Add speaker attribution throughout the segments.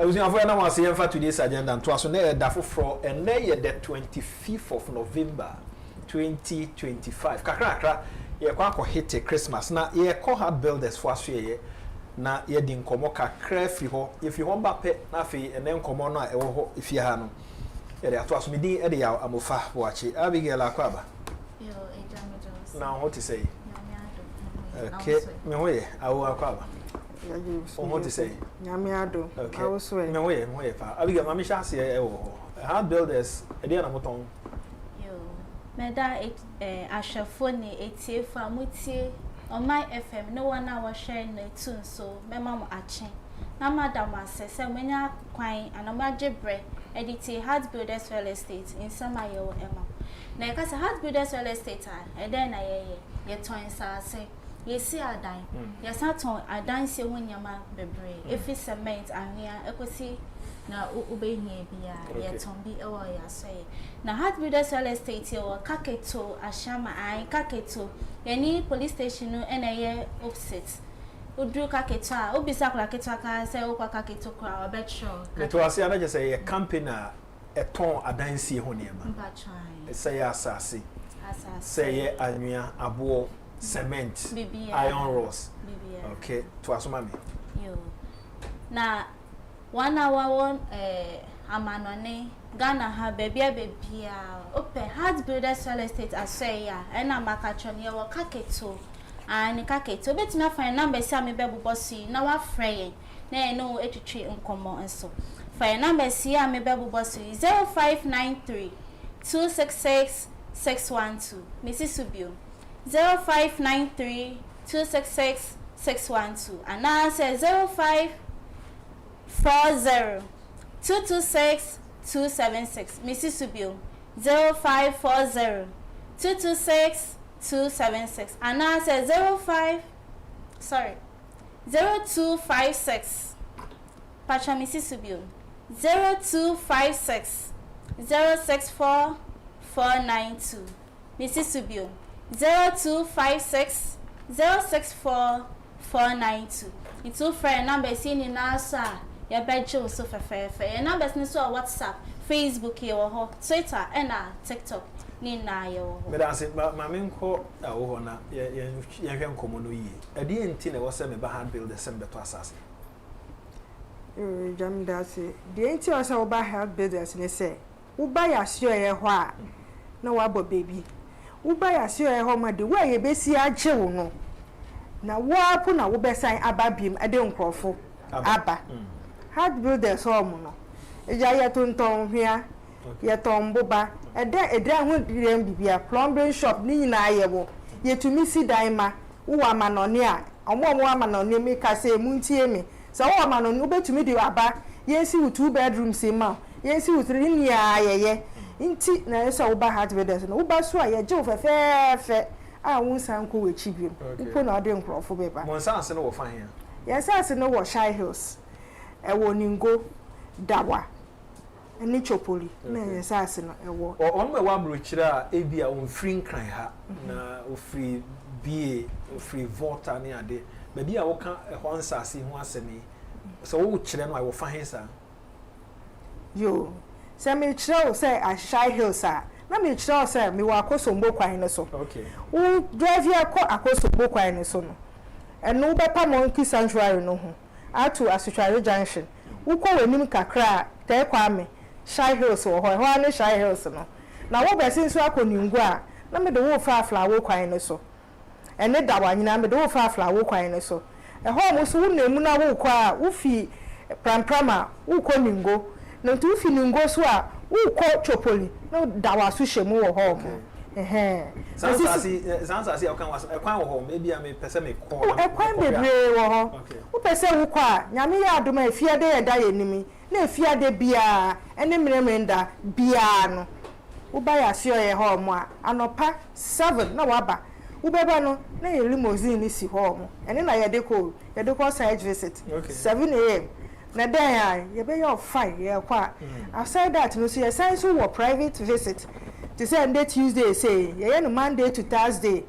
Speaker 1: was in a was here for today's agenda and twas on the Dafo and the 25th of November 2025. Kakra, ye kwa hit Christmas. Na ye call hard builders for us ye na ye din komo kakra fi ho. If you want bape na fi and then komo no e ho if you ha no. Ye de atwas me din e de ya amofa wachi. Abigail akwaba.
Speaker 2: Yo, Ejamidos.
Speaker 1: Now what to say? Okay, me hoye awu akwaba. What to say?
Speaker 3: Nyamiado.
Speaker 1: Okay.
Speaker 3: I was way.
Speaker 1: Me hoye pa. Abigail mami sha se e wo. Hard builders e de na moton.
Speaker 2: Meda ashafoni etiefa mutie on my FM no one hour sharing no tune so mema mo achen na madam asese menya kwan anomaje bre edit Hard Builders Real Estate in Samayo Emma na ka se Hard Builders Real Estate e den na ye ton sa se ye si adan ye sa ton adan se wonyama bebre efi cement anwea ekosi na ubehie bia ye tombi ewo ya so na Hard Builders Real Estate ye wo kaketo ashama ai kaketo yani police station no ena ye opposite udru kaketo a obisa kula keto aka se okwa kaketo kra obetro
Speaker 1: to ase ana je say ye company eton adansi ho niema
Speaker 2: mba try
Speaker 1: say asase say ye anwea abo cement iron rods okay to asoma me
Speaker 2: yo na 1 hour amanone Ghana ha bebia open Hard Builders Real Estate asaya ena makachon ye wo kaketo ani kaketo betuna find number si ame bebu bosi na wa frey na no etwetwe nkomo enso find number si ame bebu bosi 0593 266 612 Mrs. Subio 0593 266 612 and now say 0540 226 276 Mrs. Subio 0540 226 276 and now says 0256 Pacha Mrs. Subio 0256 064 492 Mrs. Subio 0256 064 492 it's two friend number seen in NASA ya bejo so fefefe ya numbers ni so WhatsApp Facebook ye wo Twitter and TikTok ni na ye wo
Speaker 1: me da se ma me nko wo na ye hwe nkomo no yi ade enti na wo se me ba Hard Builders sem beto asase
Speaker 3: Jam da se de enti o se wo ba Hard Builders ni se wo ba ya sio ye ho a na wa bo baby wo ba ya sio ye ho ma de wo ye besi agye wo no na wo apo na wo besan ababiem ade nkrofo aba Hard Builders home no eja ye tonton hwea ye tomboba edra ho direm bibia plumbing shop ni nyina ye wo ye tumi si dan ma wo amanone a omo amanone me ka se mu ntie me so wo amanone wo betumi de aba ye si wo 2 bedrooms ma ye si wo 3 ni ayeye nti na so wo ba Hard Builders no wo ba so a ye je wo fefefe a wo san ko we chibiem upo na ode nkrofo beba
Speaker 1: mo san ase no wo fan ya
Speaker 3: yes ase no wo Shy Hills ewo ningo dawa eni chopoli na yesase no ewo
Speaker 1: on me wa brochira ebia on free nkran ha na o free bie o free volta ne ade ba bia wo ka ho nsase ho asemi so wo kire no wo fa hensa
Speaker 3: yo se me kire o se a Shy Hills a na me kire o se me wa akosombo kwan ne so
Speaker 1: okay
Speaker 3: wo drive ya ko akosombo kwan ne so no eno be pa Monkey Sanctuary no ho atu Asutware Junction uko wenim kakra te kwame Shy Hills wo ho ne Shy Hills no na wo be sinso akoningu a na me de wo fa flower kwan ne so ene da wanyina me de wo fa flower kwan ne so e ho mo so wonemu na wo kwa wo fi pramprama wo ko ningo na tu fi ningo so a wo ko chopoli na da wa so hwemu wo ho mo
Speaker 1: Sansa okan was ekwan wo ho maybe am pese me call
Speaker 3: ekwan bebre wo ho wo pese wo kwa nyame ya adoma efiade ye da ye nimi na efiade bia ene mremenda bia no wo ba ya sio ye ho mo anopa 7 na waba wo beba no na ye limousine ni si ho mo ene na ye de ko site visit 7 am na den ya ye be your fine ye kwa aside that no so ye sign so wo private visit to say Monday Tuesday say ye no Monday to Thursday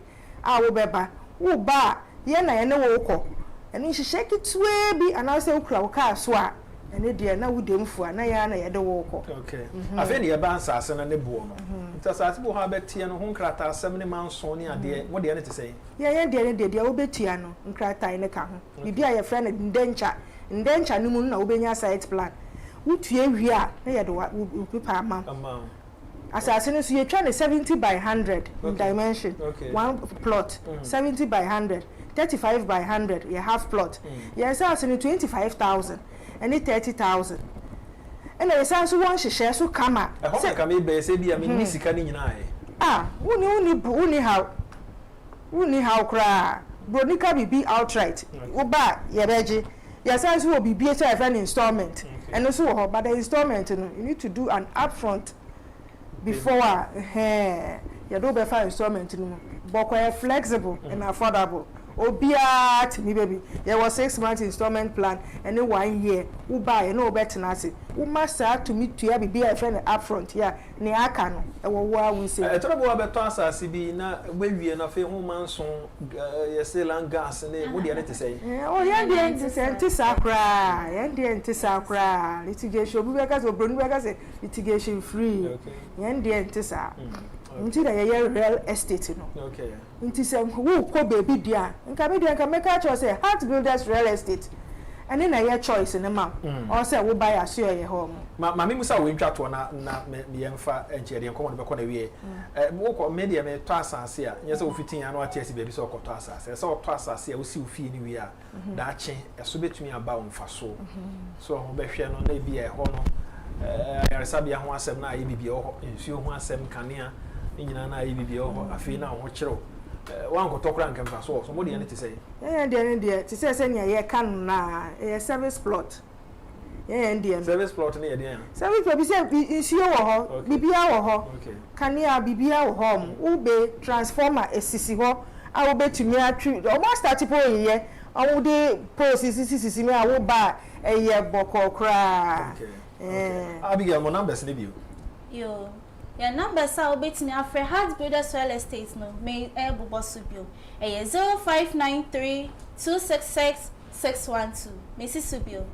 Speaker 3: a wo beba wo ba ye na ye ne wo ko eni hihye kitwe bi ana say ukura wo ka so a ene de na wudem fu na ya na ye de wo ko
Speaker 1: okay afi ne ba ansase na ne bo no ntasase bo ha betie no ho nkrata asem ne manso ne ade wo de ne te sei
Speaker 3: ye de ne de wo betua no nkrata ne ka ho bibia ye frɛ ne ndencha ne mu na wo benya site plan wutue wi a na ye de wo paper amount asase no so ye twa ne 70 by 100 in dimension one plot 70 by 100 35 by 100 ye half plot yes asase no 25,000 and 30,000 and the sense one share so kama
Speaker 1: say kama be say bia me sika ni nyina
Speaker 3: uni how cry bronika bibi outright oba ye beje your sense will be be an installment and also but the installment you need to do an upfront before you do be for installment but flexible and affordable Obia to me baby there was 6 months installment plan and then 1 year who buy no better na say who must have to meet to be a friend up front here ne aka no e wo wa we say
Speaker 1: e toro bo beto asase bi na wewie na fe hu manso ye say land gas ne wo de te say
Speaker 3: oh yeah the anti-sakra litigation bi be ka so bronu be ka say litigation free yeah the anti-sa nti da ye real estate no
Speaker 1: okay
Speaker 3: nti se wo ko baby dia nka me dia nka make a choice heart builders real estate and then your choice in the map or say wo buy assure your home
Speaker 1: ma me musa we ntwa to na me yemfa enche de nkomo de be ko na wie wo ko media me to asase a nyese wo fitin ya na wate ase baby so ko to asase se wo to asase a wo si wo fi ni wie a da ache eso betumi aba wo mfa so ho be hwe no na bi e ho no yaresabia ho asem na ayi bibia ho nsuo ho asem kanea nyina na ayi bibia ho afi na ho kyereo wan ko tokra nkem fa so mo de ne te say
Speaker 3: de te say ne ye kan na service plot
Speaker 1: service plot ne ye de
Speaker 3: service plot bi say nsuo wo ho bibia wo ho kanea bibia wo ho wo be transformer esisi ho a wo betumi atwi o mo start po ye o de process me a wo ba ye boko kra
Speaker 1: Abigail mo numbers ne bio
Speaker 2: yo your numbers are betting after Heart Builders Real Estate no may able subio. 0593 266 612. Mrs. Subio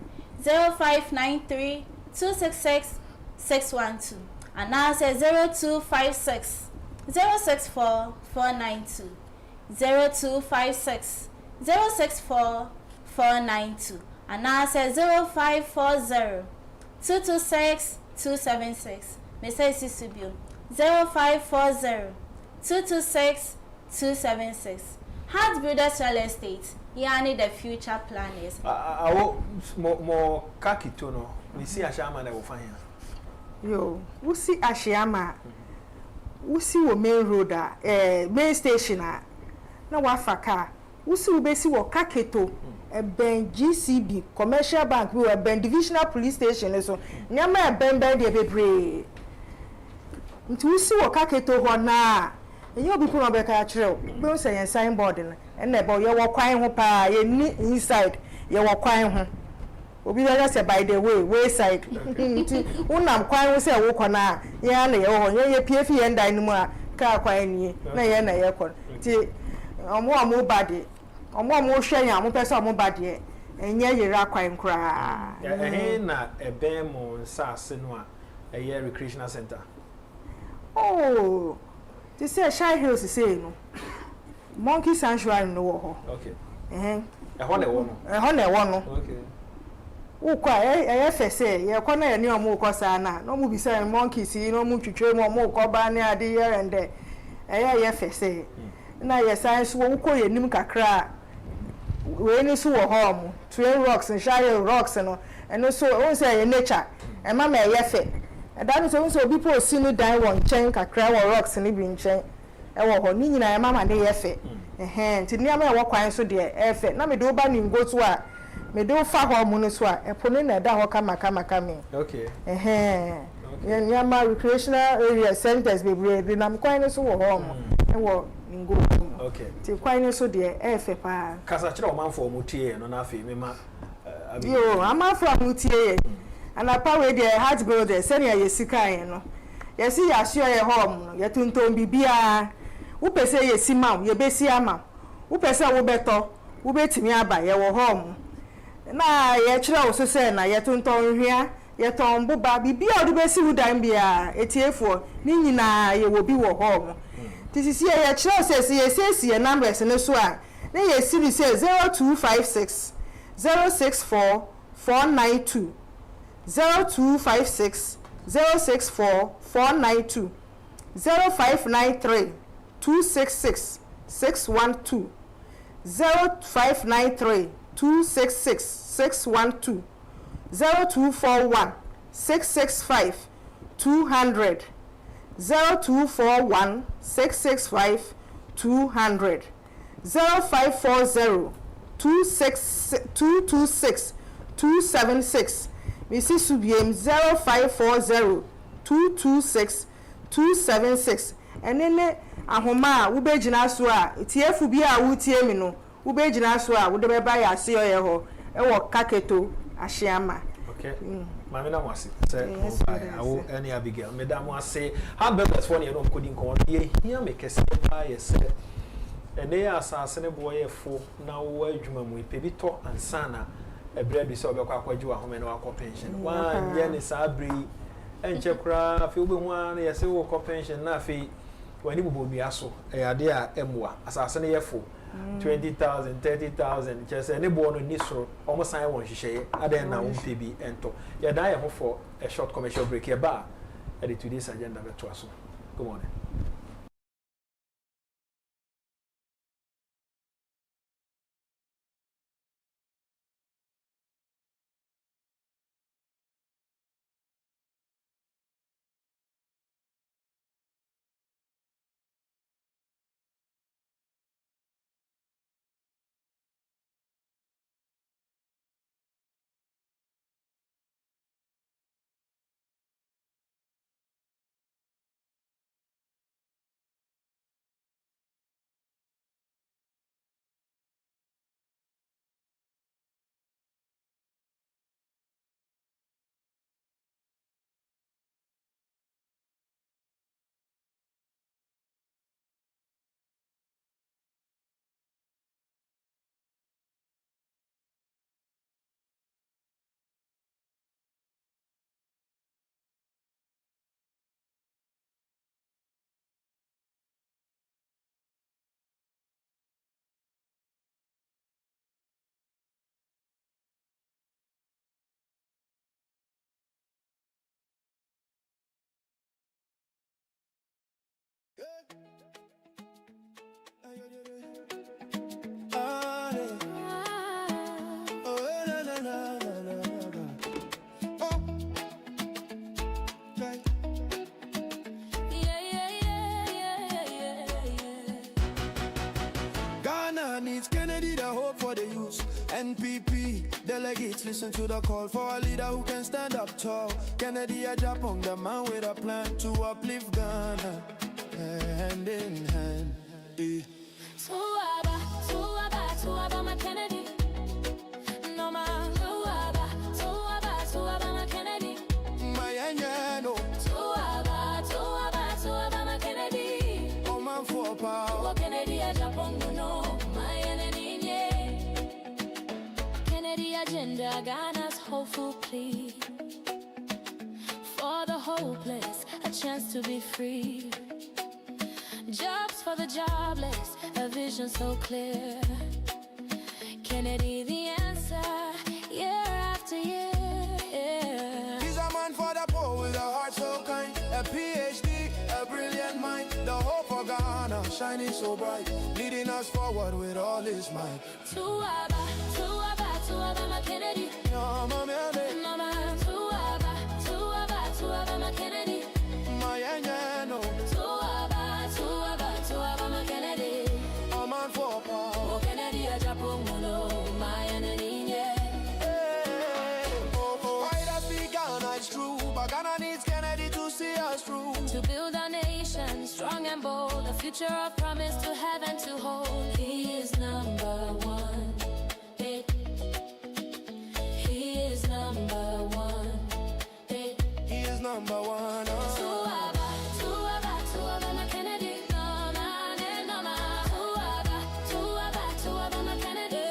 Speaker 2: 0593 266 612. And now say 0256 064 492 0256 064 492. And now say 0540 226 276. Mrs. Subio 0540 226 276. Heart Builders Real Estate. Yani the future plan is.
Speaker 1: More kakito no. We see Ashama na wo fan here.
Speaker 3: Yo, we see Ashama. We see wo main road main station na wa faka. We see we see wo kakito. Ben GCB commercial bank we were ben divisional police station so. Nyama ben de bebre. Nti usi wo kaketo ho na enye obi pun obeka akire be o say signboard na na ebo ye wo kwan ho pa ye ni inside ye wo kwan ho obi be say by the way side nti unam kwan ho say wo kọ na ye na ye ho ye pf ye ndan mu a ka kwan ni na ye na ye kọ nti omo bade omo hwe yan mo pese omo bade enye yera kwan kra
Speaker 1: na ebe mo nsase no a ye recreational center.
Speaker 3: Oh, they say Shy Hills say no. Monkey Sanctuary no ho.
Speaker 1: Okay.
Speaker 3: Ehone wo.
Speaker 1: Okay.
Speaker 3: Wo kwa fe say ye kwa na ye ne omo kwa sa na. No mu bi say monkeys no mu twetwe mu omo kwa ba ne ade here and there. Ye fe say. Na ye science wo ko ye nim kakra. We ni so wo ho mo. Twin rocks and Shy Hills rocks no. And so won say ye nature. E ma ye fe. That is also people see no die one chain kakra wo rocks ni bi nchen e wo ho ni nyina ya mama de yefe nti ni ama e wo kwan so de efe na me do ba ni ngo so a me do fa ho mu no so a e pone na da ho kama me
Speaker 1: okay
Speaker 3: ni ama recreational area centers bebre de na kwan no so wo ho mu e wo ngo
Speaker 1: okay
Speaker 3: ti kwan no so de efe pa
Speaker 1: kasa kire o manfo mu tie no na afi me ma
Speaker 3: yo amanfo mu tie and a power the Heart Builders send ya yesika yen no yesi ya sure ye home no ye tunton bibia wo pese yesi ma ye besi ama wo pese wo beto wo betimi aba ye wo home na ye kira wo so se na ye tonton hwea ye ton boba bibia odi besi wudan bia etiefo ni nyina ye wo bi wo ho tisisi ye kira se ye numbers ne so a na ye siri se 0256 064 492 0256 064 492 0593 266 612 0593 266 612 0241 665 200 0241 665 200 0540 226 276 Mrs. Subiem 0540 226 276 and then ahoma wo be gina so a tiefu bi a wo tie mi no wo be gina so a wo de be ba ya se oye ho e wo kaketo ahyiama.
Speaker 1: Okay. Mami na mwasi say awo any Abigail madam wase how beggars for no coding kon ye hia me kese pa ye se ene ya asase ne boye fo na wo adwuma mu ipe bi to ansana ebre bi se obekwa akwaji wa home na wa pension wa ye ne sabri enche kura fi obe hu an ye se wo pension na fi wani bubo bi aso ade a emwa asase ne yefo 20,000 30,000 just any born on this so almost I want to share aden na umpe bi ento ya da ye ho for a short commercial break here ba at today's agenda beto aso good morning.
Speaker 4: Ghana needs Kennedy, the hope for the youth. NPP delegates listen to the call for a leader who can stand up tall. Kennedy Agyapong, the man with a plan to uplift Ghana, hand in hand.
Speaker 5: Tuaba, my Kennedy. No ma, tuaba, my Kennedy.
Speaker 4: My anyano.
Speaker 5: Tuaba, my Kennedy.
Speaker 4: Oh man for power.
Speaker 5: Oh Kennedy Agyapong, no, my enemy. Kennedy agenda, Ghana's hopeful plea for the hopeless, a chance to be free. Jobs for the jobless, a vision so clear. Kennedy the answer, year after year.
Speaker 4: He's a man for the poor with a heart so kind, a PhD, a brilliant mind, the hope for Ghana, shining so bright, leading us forward with all his might.
Speaker 5: Tuaba, my Kennedy.
Speaker 4: No, my man,
Speaker 5: Mama, tuaba, my Kennedy.
Speaker 4: my anyano.
Speaker 5: Tuaba, my Kennedy.
Speaker 4: A man for power.
Speaker 5: Oh Kennedy Agyapong, no, my enemy.
Speaker 4: Why does be Ghana? It's true, but Ghana needs Kennedy to see us through.
Speaker 5: To build our nation strong and bold, a future of promise to have and to hold. He is number one. He is number one.
Speaker 4: He is number one.
Speaker 5: Tuaba, my Kennedy. No, Tuaba, my Kennedy.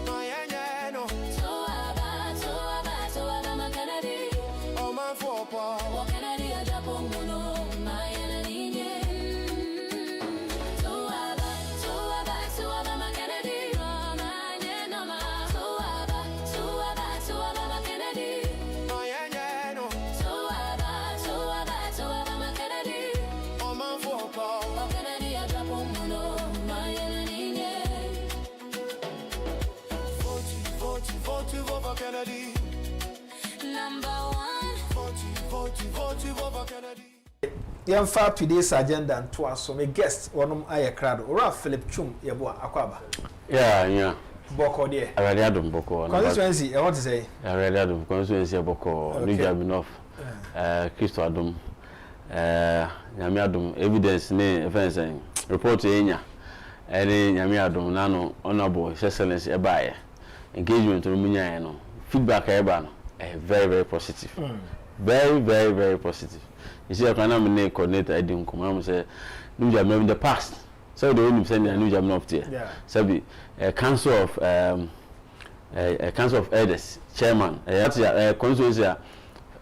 Speaker 4: My anyano. Kennedy.
Speaker 5: Number one.
Speaker 4: Vote over Kennedy.
Speaker 1: Yamfa today's agenda and to us my guest onum aye crowd ora Philip Chum yebo akwaba.
Speaker 6: Yeah.
Speaker 1: Boko there.
Speaker 6: I already had boko.
Speaker 1: Constituency, I want to say.
Speaker 6: I already had constituency boko. New Jabinoff. Christo Adum. Nyame Adum evidence ne offense report enya. Any Nyame Adum nano honorable excellence ebaye. Engagement no munya no. Feedback eba no. Very positive. Very positive. You see, I can't name coordinator. I didn't come. I say, New Jam in the past. So they only send a New Jam up there.
Speaker 1: Yeah.
Speaker 6: So be a council of elders chairman. A constituency,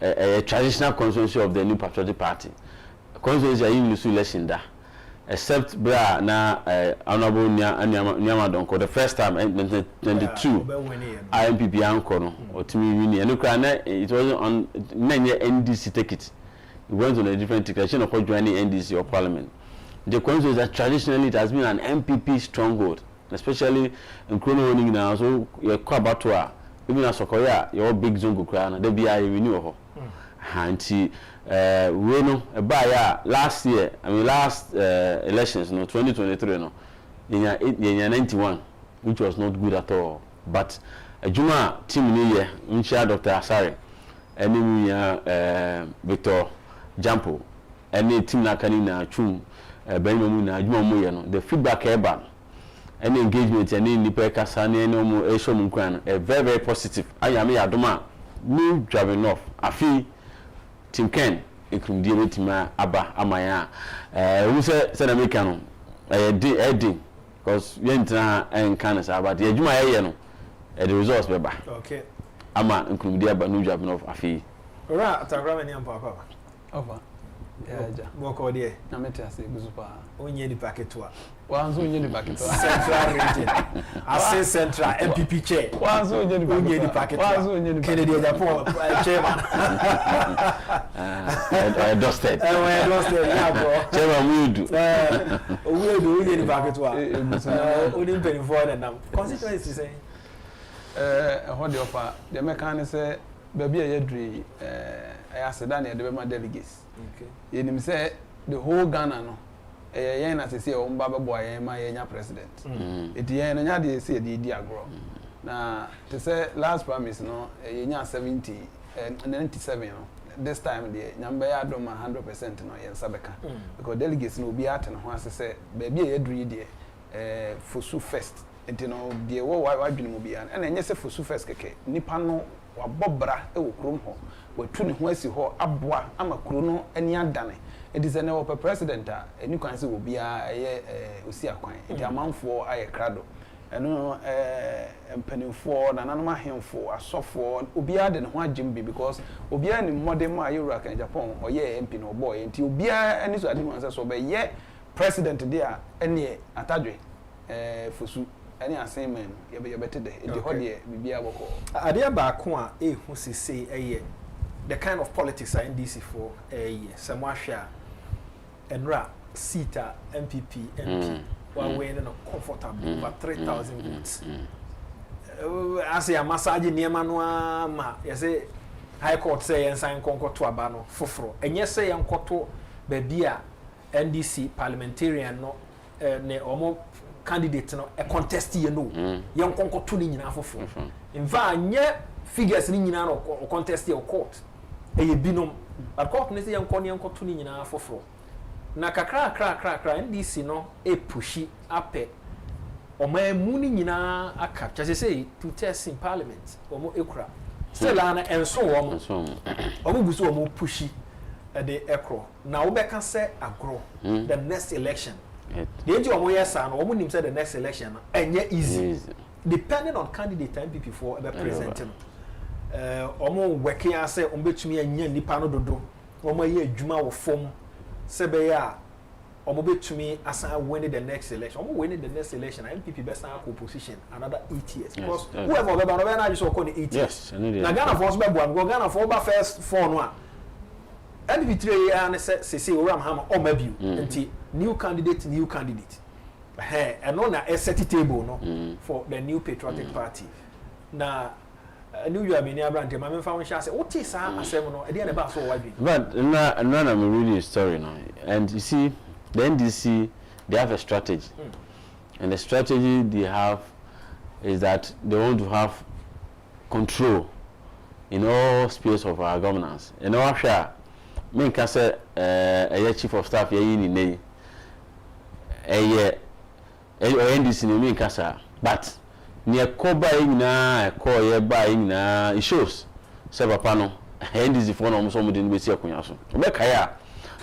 Speaker 6: a traditional constituency of the New Patriotic Party. Constituency in the election da. Except bra na honorable Nyama Donko the first time in 1922 IMPP anko no otimi wini eno kra na it wasn't on nanye NDC ticket. It went on a different ticket. She not joining NDC or parliament. The constituency is that traditionally it has been an MPP stronghold, especially in Krono winning now. So you're quite about even as Sokoya, your big zongo crown, there be a renewal. Hanti we know by last year, last elections, 2023, no, in 91, which was not good at all. But a Juma team new year, which Dr. Asare, and Victor Jampo, any team na kanina chum, Benjamin na Juma Moya, no, the feedback eba, any engagement, any nipe kasani, no more Eshom Kran, very positive. I am Adoma, new driving off. I feel Tim Ken, including the team Abba Amaya. Who said American? Eddie, because Yenta and Canasa, but the Juma Ayano, the results were back.
Speaker 1: Okay.
Speaker 6: Ama including the Abba new driving off. I feel.
Speaker 1: Ora atagrama ni ampa
Speaker 7: Over. Yeah.
Speaker 1: Boko there.
Speaker 7: Na meta se guzupa.
Speaker 1: Onye di paketwa.
Speaker 7: Wanzo onye di paketwa.
Speaker 1: Central region. Ase Central MPP chair.
Speaker 7: Wanzo onye di paketwa. Wanzo onye di
Speaker 1: Kennedy Agyapong chairman.
Speaker 6: Dusted.
Speaker 1: Dusted. Yeah, bro.
Speaker 6: Chairman
Speaker 1: Uwedu onye di paketwa. Oni penifo na nam. Constituency say.
Speaker 7: Ho de offer. The mechanic say baby ayedri I said that the Bema delegates.
Speaker 1: Okay.
Speaker 7: You say the whole Ghana no. Yen as say on Baba Boy my president. It yen and yadi say the diagro. Na to say last promise no yen 70 and 97 no. This time the number ya do 100% no yen sabeka. Because delegates no be at and once say baby ayedri there for su first. And you know the why dream be and enye say for su first keke nipa no wabobra e wo krom ho watu ne ho asi ho aboa ama kro no ani adane it is an open president eni kwan se obi a eye osi akwan enti amanfo aye krado eno empanimfo nananom ahemfo asofo obi a de ne ho agimbi because obi a ni modern ma Europe kan Japan oye MP no boy enti obi a ani so ade man so be ye president dia ene atadwe fosu any assignment you better the whole year bibia boko
Speaker 1: adia ba ko a hu sese the kind of politics are NDC for samwahwa enra sita MPP MP while we in a comfortable over 3,000 votes as a massage niema no ma say high court say ensign konko to aba no foforo enye say yankoto ba bia NDC parliamentarian no ne omo candidate no a contest you know yan konko to ni nyina fofo in fact nye figures ni nyina no contest your court e binom but court ne say yan konko to ni nyina fofo na kakra NDC no e pushi ape omo mu ni nyina aka just say to test in parliament omo ekura still ana enso omo gusu omo pushi the ekro na wo be kan say agro the next election. The age of yes and woman said the next election and yet easy. Depending on candidate MPP for the presenting. Omo working as say between and yen nipano dodo. Omo ye juma or form sebeya omo between as I win the next election. Omo winning the next election MPP best position another 8 years. Because whoever be na just call 8 years.
Speaker 6: Yes,
Speaker 1: na Ghana for us be go Ghana for first 4 no. NP3 and say Oram Ham or maybe new candidate. And on a set table no for the new patriotic party. Now new you have been near brand my found shall say what is a seven or the about so wide.
Speaker 6: But none I'm reading a story now, and you see the NDC they have a strategy, and the strategy they have is that they want to have control in all spheres of our governance. And our share, me can say a chief of staff ye a NDC me can say, but near Koba na call ye buying na it shows several panel NDC for almost somebody in Bessia Kunyaso. Obekaya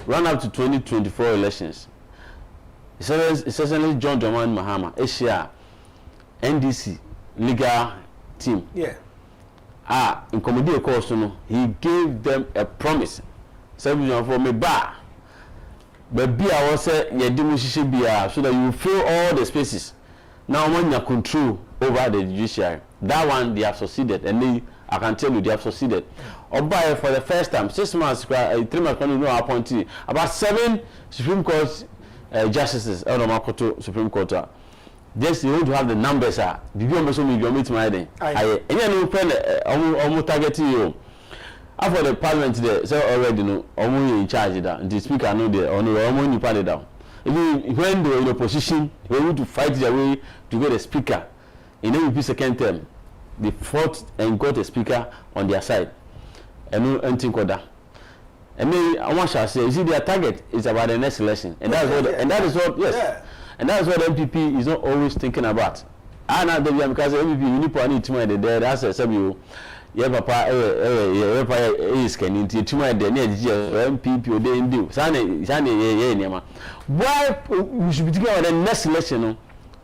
Speaker 6: run up to 2024 elections. It's essentially John Dramani Mahama, Asia NDC legal team.
Speaker 1: Yeah.
Speaker 6: In comedy course, he gave them a promise. 7 million for me bar. But be I was say you do so that you fill all the spaces. Now when you control over the judiciary, that one they have succeeded, and I can tell you they have succeeded. Oba for the first time, 6 months, 3 months, no appointee. About 7 Supreme Court justices, Supreme Court. Just you want to have the numbers. Bibi omeso mi bibi ometima eden. Aye. Enya no pen omo targeting you. After the parliament there, so already no omo in charge that. The speaker no there, omo ni party down. Even when they were in opposition, they were to fight their way to get a speaker. In every second term, they fought and got a speaker on their side. And no anything called that. And then I want to say, you see, their target is about the next election, and that's what, and that is what, yes. Yeah. And that's what MPP is not always thinking about. And now because MPP you need to need to there. That's a sub yeah papa is can to my the MPP or they do. Sane why we should be thinking about the next election?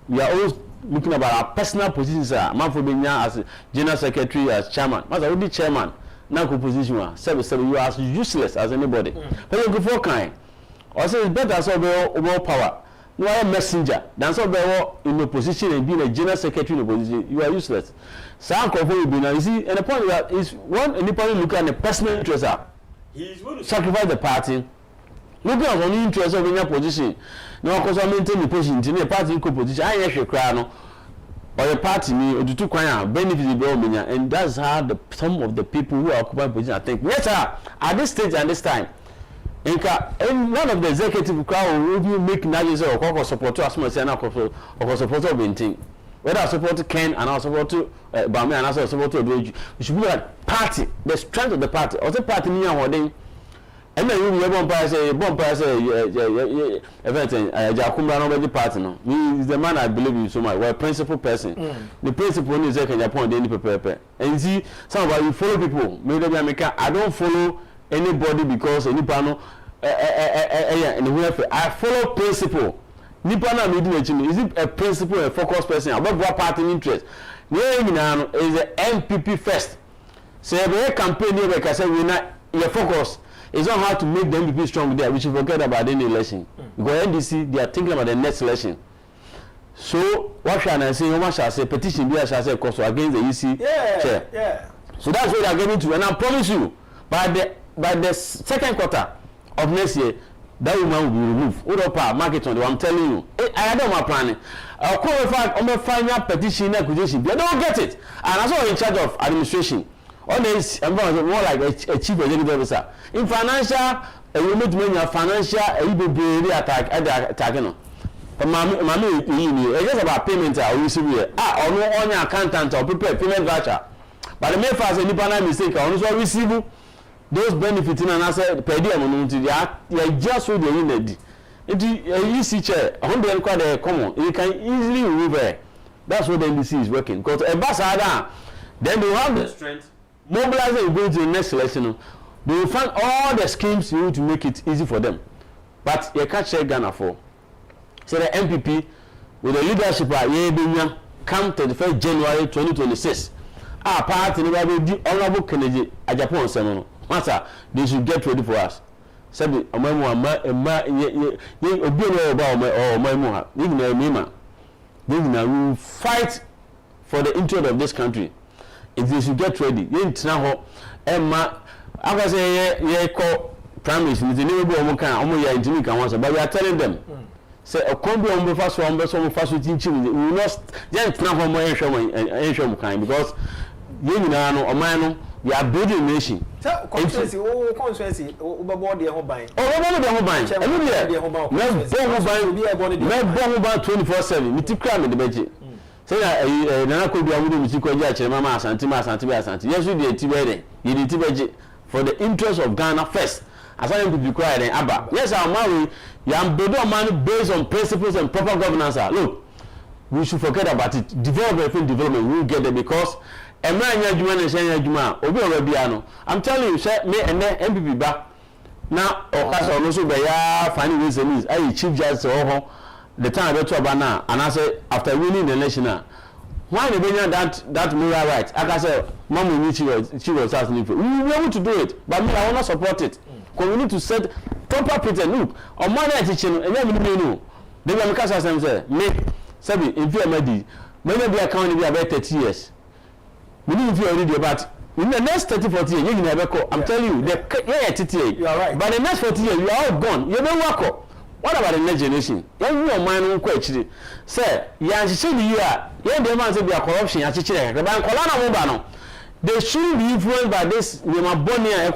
Speaker 6: We are always looking about our personal positions. Man for being as general secretary, as chairman. Mas I will be chairman. Now position you are as useless as anybody. But you go for kind. Also it's better so more power. You are a messenger. That's all in a position and being a general secretary in a position. You are useless. Some will be now. You see, and the point that is one independent look at the personal interest. He is going to sacrifice the party. Looking at the interest of your position. Now, because I maintain the position in the party in position, I actually cry no. Or the party me or the two choir benefit the government, and that's how some of the people who are occupying position I think. Yes, sir. At this stage and this time. And one of the executive crowd will be making nudges or support us, or support of anything. Whether I support Ken and I support Bami and I support we should be like party, the strength of the party. Also, party near holding. And then we have everything. Agyapong no party no. He is the man I believe in so much. We're a principal person. The principal is Agyapong any prepare. And you see, some of you follow people. Maybe I don't follow anybody because any panel. I follow principle. Nipa na me is it a principle and focus person about what party interest? Is the MPP first. So every campaign here like I said, your focus is on how to make the MPP strong there. We should forget about any election. Because NDC they are thinking about the next election. So what shall I say? What shall I say? Petition shall say against the EC chair.
Speaker 1: Yeah.
Speaker 6: So that's what they are getting to, and I promise you by the second quarter of next year, that woman will be removed. Hold up, market on the I'm telling you. I don't want planning. I'll call a final petition acquisition. They don't get it. And as well in charge of administration. All this, I'm more like a chief executive officer. In financial, you need to make financial, you will be attacking. But mommy, it's just about payment. I will receive it. Or no on your accountant or prepare payment voucher. But the main fast any panel mistake, I also receive those benefits and answer per diem. They are just what they need. It is easy chair. 100 quite common. You can easily remove it. That's what the NDC is working. Because a bus then they have the strength. Mobilizing and going to the next election. They will find all the schemes you need to make it easy for them. But you can't share Ghana for. So the MPP with the leadership come 31st January 2026. Our party will be honorable Kennedy Agyapong Semono. Master, they should get ready for us. Said we fight for the interest of this country. If they should get ready, I say call primaries, but we are telling them. Say a combo on the first one, but some fast teaching. We will not just now because ye nyina no oman no we are building nation
Speaker 1: so constituency ubabo de ho ban
Speaker 6: ubabo de ho ban enu de me bo ban 24/7 mi tikra me de beje say na nana ko bia mu de mi tikwa ji a kire mama asante yesu de ti be de ye de ti beje for the interest of Ghana first as I am to cry then aba yes our man we am build on money based on principles and proper governance look we should forget about it development we will get there because emanya adwuma na shan adwuma obi oba bia no I'm telling you say me and MPP ba na okasa no so be ya fani reasons I chief justice the time be to aba na and I say after winning the election why they bring that moral right I say mama we she was asking for we will be able to do it but me I will not support it because we need to set proper pattern look on money teaching and then me no they be make us say me sabi if you amadi maybe be account be about 30 years we need to already about in the next 30-40 years you never call I'm telling you the
Speaker 1: you are right
Speaker 6: but the next 40 years you are all gone you don't work up. What about the next generation? Young man who actually say, "Yeah, she said you are. Yeah, the man said be a corruption. Yeah, she said, but Kolana Mobano, they shouldn't be influenced by this. They are born here,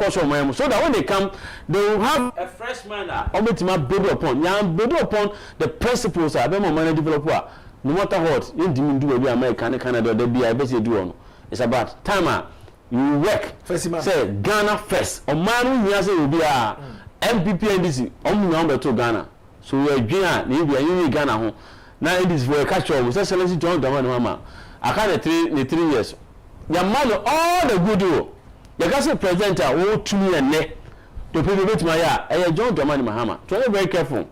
Speaker 6: so that when they come, they will have a fresh mind. Obetima build upon. Yeah, build upon the principles. I be more money developer. No matter what, you didn't do be American, Canada, they be I bet you do. It's about time. You work. Say Ghana first. O man who will be a MPP NDC. Number to Ghana. So we are doing na Ghana ho na it is for a catch up we say select John Dramani mama I can't the 3 years the man all the good you the gas president who to me and ne to people bet my ya John Dramani Mahama to be very careful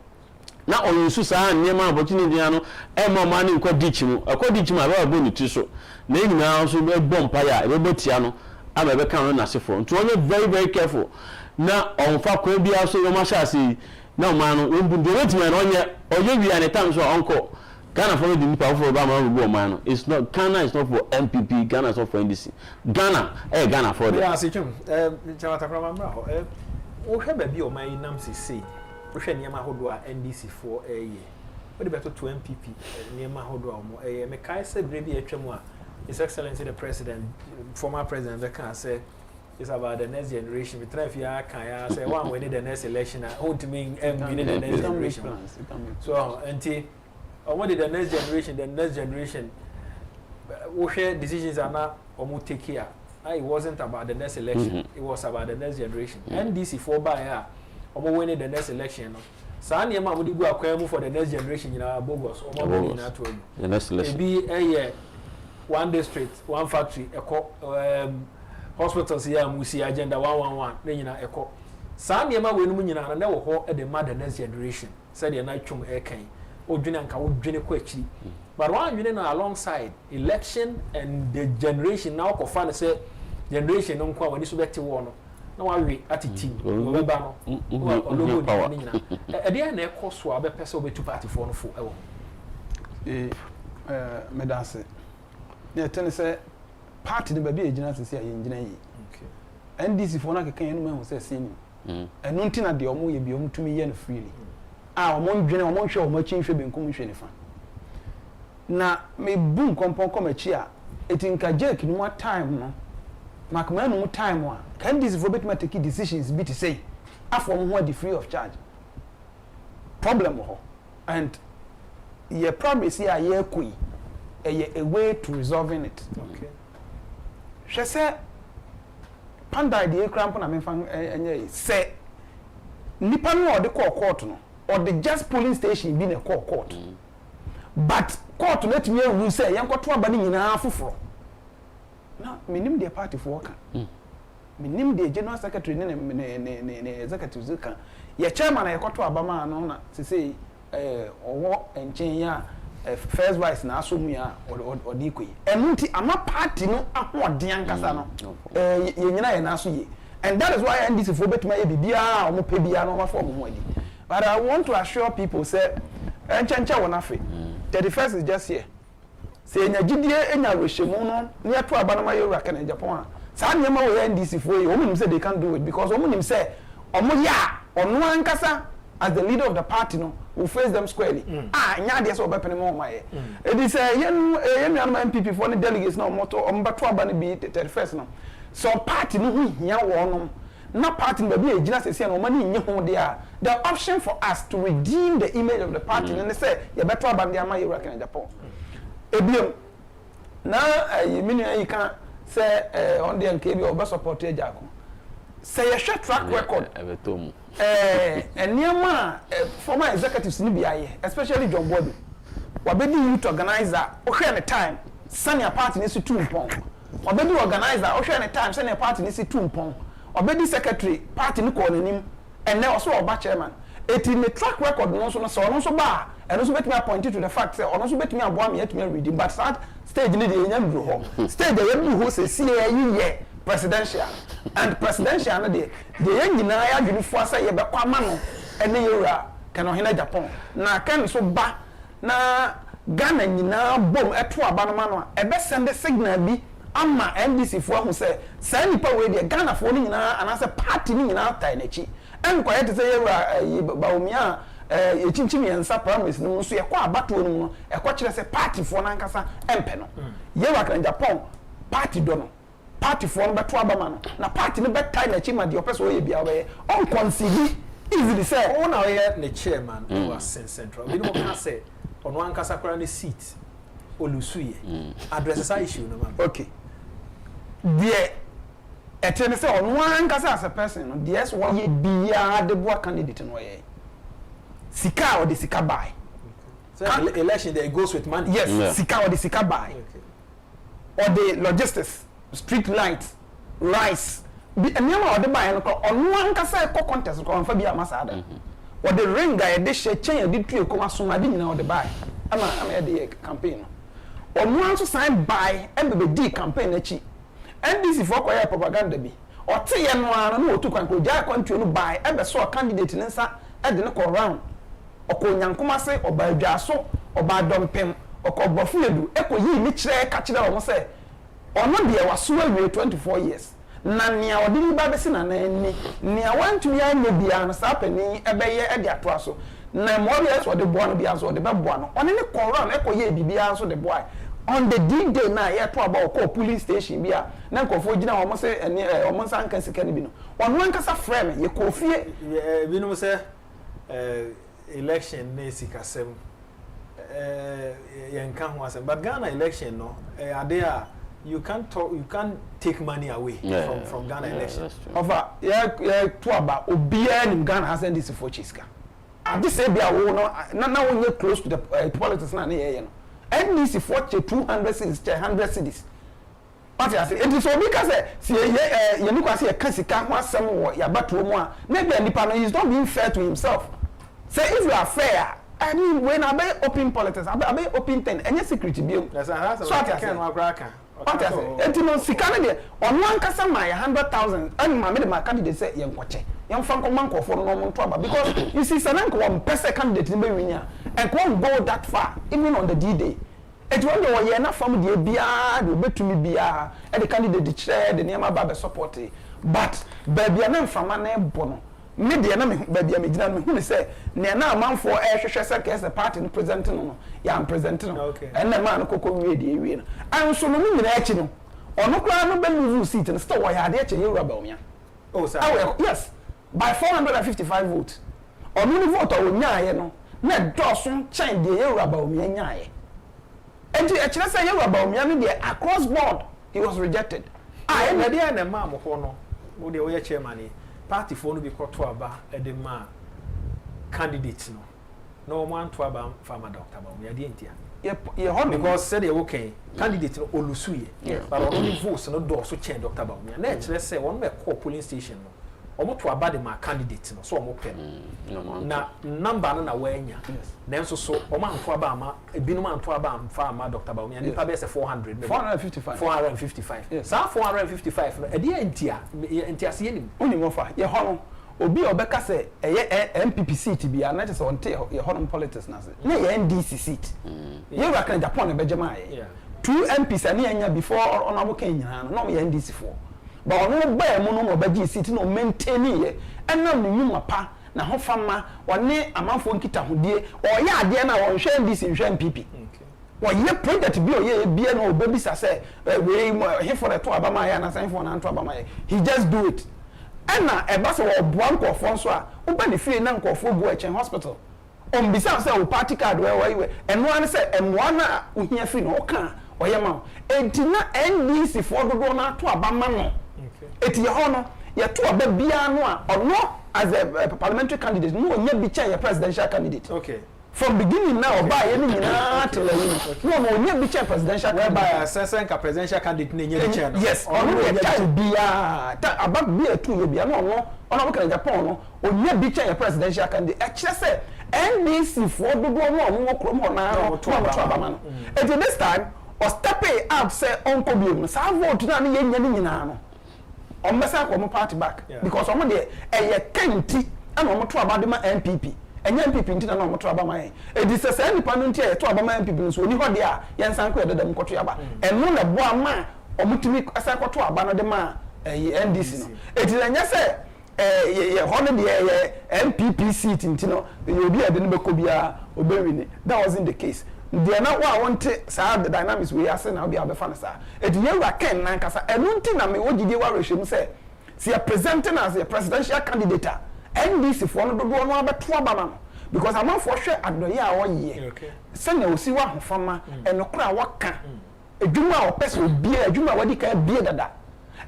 Speaker 6: na on you sa niam opportunity no e mo man nko dichimu akodichimu aba bo ni tiso na nyina so be bompa ya e be tia no aba be kan no na sefo to be very very careful na on fa ko bia so yo ma sha si na man no mbundu wetima na onye wi an time so onko Ghana for the nipa for ba man go man it's not Ghana is not for MPP Ghana is not for NDC Ghana Ghana for the
Speaker 1: yeah sichum chawata kra mra ho wo hwe ba bi o man nam sisi wo hwe niam ahodo a NDC for ye wo de beto to MPP niam ahodo a mo me kai se bre bi atwam a His Excellency the President former president that can say it's about the next generation. We try if you can say one we need the next election. How to mean we need the next generation. So until what did the next generation? The next generation, we share decisions are not or take care. It wasn't about the next election. It was about the next generation. NDC 4 by her, or winning the next election. Sani yama would go acquire for the next generation in our bogus or more than the
Speaker 6: next election.
Speaker 1: Maybe a year, one district, one factory, hospitals here we see agenda 111 then na eko saa niema we no nyina na wo ho e de ma the next generation said the night twom e kan odwene anka odwene ko akiri but one dwene na alongside election and the generation now ko fa say generation no nko wani so beti wo no na wa we attitude wo be ba no ologo ni nyina e de na eko so a be pese obetu party for no fo e wo
Speaker 7: medase ne tene say party the baby agina sisi a yengina yi okay NDC for na keka yenu ma hu se sini enu ntina de omo ye bi omo tumi ye no freely omo ndwene omo hwe omo chinhwe benkum hwe ne fa na me bu nkompon komachi a etinka Jake no more time no makma no time a can this for betima take decisions be to say afọ mo ho the free of charge problem ho and ye promise ya ye kui a way to resolving it
Speaker 1: okay
Speaker 7: she say panda de cramp na me fan enye say nipa no or the court no or the just polling station be na court but court let me rule say yankoto aba ni nyina afoforo na minim the party for worker minim the general secretary ne executive zika ye chairman na yakoto aba ma no na say owo enchen ya first vice na asomu ya odikoi enunti ama party no ahoden ankasa no ye nyina ye na aso ye and that is why NDC for betuma ye bibia omo pe bia no ma for omo adi but I want to assure people say enchenche wona fe 31st is just here say enya gidie enya rehemu no ne ato aba no ma ye wura kana Agyapong a saa nyema wo NDC for ye omo nim say they can do it because omo nim say omo ya ono ankasa as the leader of the party no will face them squarely. Nya dey so obepen mo maye. E di say yen MPP for the delegates na moto ombato aba ne bi 31st no. So party no hu hia wo no. Na party no be ejina sese na o ma ne nye ho de a. The option for us to redeem the image of the party and they say you better aba dey ama you in Japan. Ebiem na you can say on the NKB or best support Agyapong. Say a short track record. And near former executives in BIA, especially John Bobby. Wabedi youth organizer, okay at the time, senior party needs to 2 pounds. Wabedi organizer, okay at the time, senior party needs to 2 pounds. Wabedi secretary, party no calling him, and now also a chairman. It in the track record, also so also bar, and also make me appointed to the fact, say, also make me a boy, me reading, but start stage in the young stage the young who say, see, presidential and presidential na de yen nyina ya dwene fo asa ye be kwama no ene yura kan ohina Japan na kan so ba na Ghana nyina bom eto aba no ma no e be send signal bi ama NDC fo ahu say say nipa we de Ghana fo ni nyina anase party ni nyina tai na chi en kwa yete say yura baomia echinchimi ensa promise no so ye kwa abato no no e kwa kire say party fo na nkasa empe no yura kan Japan party do no party for beto abama no na party no betai na chima de opese o ye bia we on concede easily say
Speaker 1: o na ye the chairman was central we no can say on one kasa kra ne seat olusuye address issue no man
Speaker 7: okay there etene say on one kasa as a person no yes what ye bia de boa candidate no ye sika or the sika buy
Speaker 1: so election there goes with money
Speaker 7: yes sika or the sika buy or the logistics street lights, rice. Be anyama or the buy and on one kasa contest ko fa bia masada. Or the ring guy dey share chain dey tue ko masoma dey nyina or the buy. Ama dey campaign. On one so sign buy and be di campaign achi. NDC for ko propaganda bi. O te ye no ana no otu kwan ko ja kwantu no buy e be so candidate nsa e de no ko round. O ko nyankoma se o ba dwaso o ba dompem o ko bofuedu e ko yi ni kire ka kire o mo se ono de waso awie 24 years na nia odini ba besi na nani nia wantu ya nyebia no sapani ebeye e de ato aso na mo yes o de boa no bia so de be boa no one ne koran e ko ye bibia so de boa on the D-day na ye to about ko police station bia na nkofo gina wo mo se eni o mo san kan sika ni bi no ono nkasa frame ye ko fie
Speaker 1: bi no se election na sika sem ye nkan ho asem but Ghana election no ade a you can't take money away from Ghana election.
Speaker 7: Over to about Obia in Ghana has this for Chiska. And this say be a now when you're close to the politics na here. And this is for 200 cities, 100 cities. But I say it is so because see you look at see a Kansika one some ya batu mo maybe and the is not being fair to himself. Say if you are fair I mean when I be open politics I be open thing any security bill.
Speaker 1: That's I can work.
Speaker 7: Enti no sika ne de ono ankasa my 100,000 and my my candidate say yen kwache yen fan ko man ko for no mo to aba because you see sanan ko one person candidate be winya and won't go that far even on the D-day it won the ye na fam de bia de betumi bia e the candidate de chair the name ba be support but baby na mfama na ebo no me de na me baby me gina me hu say ne na amanfo hwehwe say ke the party no presenting no ya am presenting no and na man kokko wie de wie no an so no nyina echi no ono kra no be lose seat no still why ade echi yura ba omia
Speaker 1: oh sir
Speaker 7: yes by 455 votes ono ni vote o nyaaye no na dosun chen de yura ba omia nyaaye enti echi say yura ba omia no de across board he was rejected
Speaker 1: I na de na ma mo ho no wo de wo ye chairman party for no be to aba e de ma candidate no man to aba farmer doctor ba we dey entia
Speaker 7: ye hon
Speaker 1: because said they okay candidate no olusuye but only votes no do so change doctor ba we na kire say one me call polling station no omo to aba de ma candidate no so omo pe na number no na wanya na enso so omo anto aba ama ebinu ma anto aba farmer doctor ba we and nipa be say 455 yes sa 455 no e dey entia se yenim
Speaker 7: oni mo fa ye hon obi obeka say MPP seat bia na just on ye hon politics na say na ye NDC seat ye wa kan Japan be jema ye 2 MPs ani anya before onabo kan nyina no ye NDC for but ono ba mu no mo ba gi seat no maintain ye enam no nyuma pa na ho fama wone amanfo nkita hodie oye ade na won hwe ndisi hwe MPP oye project bi oye bia na obebisa say we he for the to abama ya na sign for na to abama he just do it na eba so oboa nkofo nso a uba ne fie na nkofo gu echen hospital on bisa say o party card we eno an say emwa na ohia fi na oka oyema enti na NDC for dodo na to abama no eti ye ho no ye to aba bia no a ono as a parliamentary candidate no onya bi cha ye presidential candidate
Speaker 1: okay
Speaker 7: from beginning now oba ye ni nyina tell you no onya bi cha presidential
Speaker 1: whereby sense ka presidential candidate na nya bi cha no
Speaker 7: yes ono ye cha bia ta aba bia tu ye bia no ono mo kan Japan no onya bi cha ye presidential candidate e kire say NDC for dodo no wo krom ho na to abama no at this time or step out say onko bi sa vote na ye nya ni nyina no o mesa ko mo party back because o mo de eye kenti ana o mo to abade ma MPP enya MPP ntina na o mo to abama yen e di se se nipa no ntia ye to abama MPP so oni ho de a ye nsan ko ededa mo ko to aba eno na bo ama o mutumi asa ko to aba no de ma NDC no e di enya se ye ho no de ye MPP seat ntino ye obi ade no be ko bia obewini that wasn't the case they na wa want the dynamics we are saying now be abefan sa ediyewura ken nan kasa enunti na me wogide wa rehwem say see presenting as a presidential candidate NDC for no do no abeto abama no because amon for hwe adoye a woye say na osi wa hofama enokura waka edwuma a opese obi edwuma wadi ka bie dada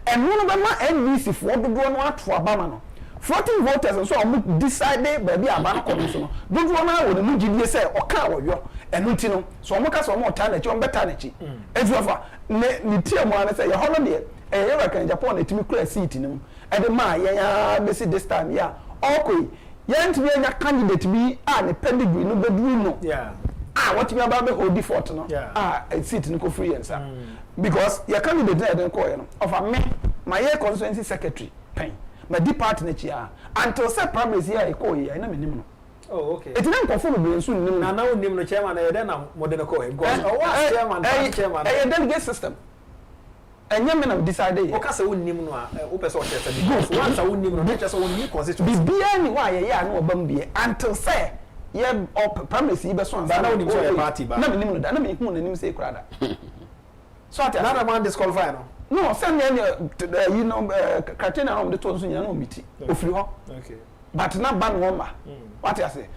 Speaker 7: enu no be ma NDC for do no ato abama no floating voters so omo decide baby abana kono so no dodo na wo ne mu gidie say oka woyo enu ti no so omo ka so omo ta na chi omo beta na chi ezuafa ne tie mo ana say ye hono de ye wa kan Japan na timi kura seat nim e de ma ye ya besi this time ya okoi ye ntimi nya candidate bi a ne pedigree no beduru no what me about hold default no seat no ko free and sir because your candidate na den ko ye no of a me my constituency secretary pen my department here until say promise here e ko here na me nim no
Speaker 1: oh okay
Speaker 7: it na confirm be nso nim
Speaker 1: na na nim no chairman na dey na modern ko because chairman
Speaker 7: delegate system enye me na decide
Speaker 1: o ka say wonnim no a o pese o chese because once a wonnim no chese wonni constituency
Speaker 7: bibia ni wa ye ya na obam bie until say ye promise yi be so
Speaker 1: na wonnim so your party ba
Speaker 7: na me nim no da na me hu na nim say krada so at
Speaker 1: na man disqualify no
Speaker 7: no send you know Katrina on the tons in no meeting ofri ho
Speaker 1: okay
Speaker 7: but na ban woma what you say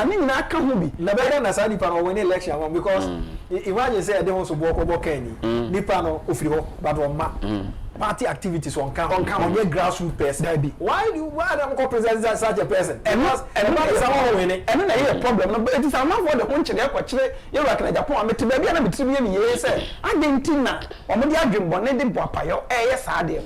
Speaker 7: ni na aka ho bi
Speaker 1: na be na sa nipa no win election one because imagine say dey so bo kan ni nipa no ofri ho but on ma party activities on can on grassroots person why am go present such a person and someone winning
Speaker 7: and na here problem no it is a man for the hun kire kwa kire you work na Japan me tiba bia na me tiba me ye say adentina o mo di adwembo na de boapayo ye sa de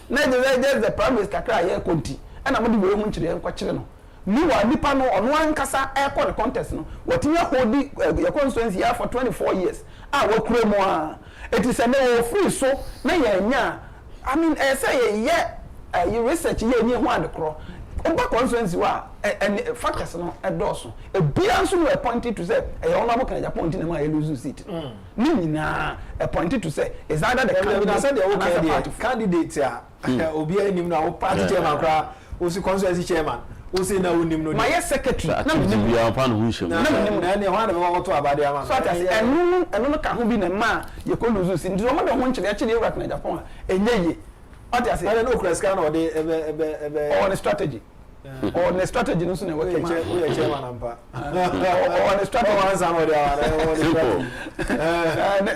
Speaker 7: na the promise kakra ye konti and am de we hun kire kwa kire no ni wa nipa no ono ankasa e kwa the contest no what you hold your constituency here for 24 years we kure mo a it is a no free so na ye nya I mean say you research ye ni ho adekro oba constituency wa and factors no edoso e bia nso no appointed to say e honorable kan Japan tin na lose seat ni nyina appointed to say is either the
Speaker 1: candidate obi anim na party chairman kra o si constituency chairman o si na unim no
Speaker 7: my secretary
Speaker 6: na bi amfa no hunhye
Speaker 1: na ne ho na be to abade ama
Speaker 7: so that enu no ka ho bi na ma ye ko lose seat ndi o ma be ho nkyere akye Europe na Japan enye ye what you say
Speaker 1: I no kreska na ode ebe
Speaker 7: on strategy on the strategy no so na work man
Speaker 1: we chairman ampa
Speaker 7: on the strategy
Speaker 1: one some ode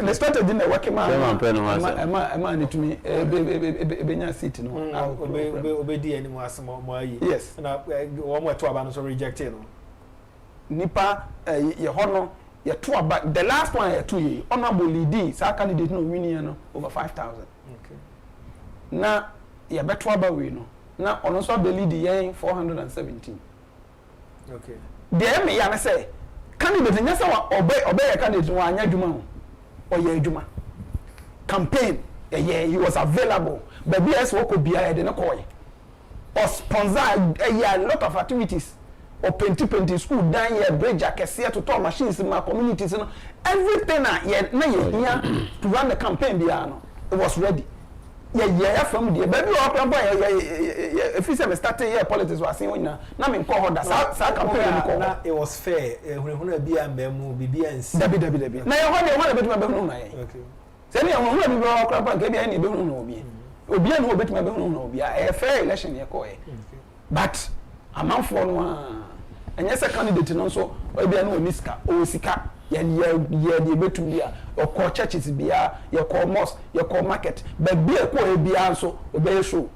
Speaker 7: the strategy na work man
Speaker 6: ma
Speaker 7: ne tumi ebe nya seat no
Speaker 1: obedi animu asemo mo ayi
Speaker 7: yes
Speaker 1: na wo mo to aba no so reject no
Speaker 7: nipa ye hono ye to aba the last one ye to ye honorable lead sa candidate no win no over 5,000
Speaker 1: okay
Speaker 7: na ye beto aba we no na ono so be lead yen 417
Speaker 1: okay
Speaker 7: dey me ya na say candidate nya say obey ye candidate wa anya dwuma ho o ye dwuma campaign he was available but BS woko bia de na koy or sponsor a lot of activities or penti school down here bridge akese to turn machines in my communities no everything na ye to run the campaign bia no it was ready yeah from the baby or plan boy if you say me started here politics was saying na me call that sa campaign
Speaker 1: na it was fair when be am memu bibi ansi
Speaker 7: dabi na you want bet me be no na
Speaker 1: okay
Speaker 7: say me won na bibi or plan ke bia na be no obi na obet me be no obi a fair election here ko but amanfo no enye se candidate no so obi na oniska o sika ye betum dia okọ churches bia ye call mosque ye call market but bia ko e bia so obey show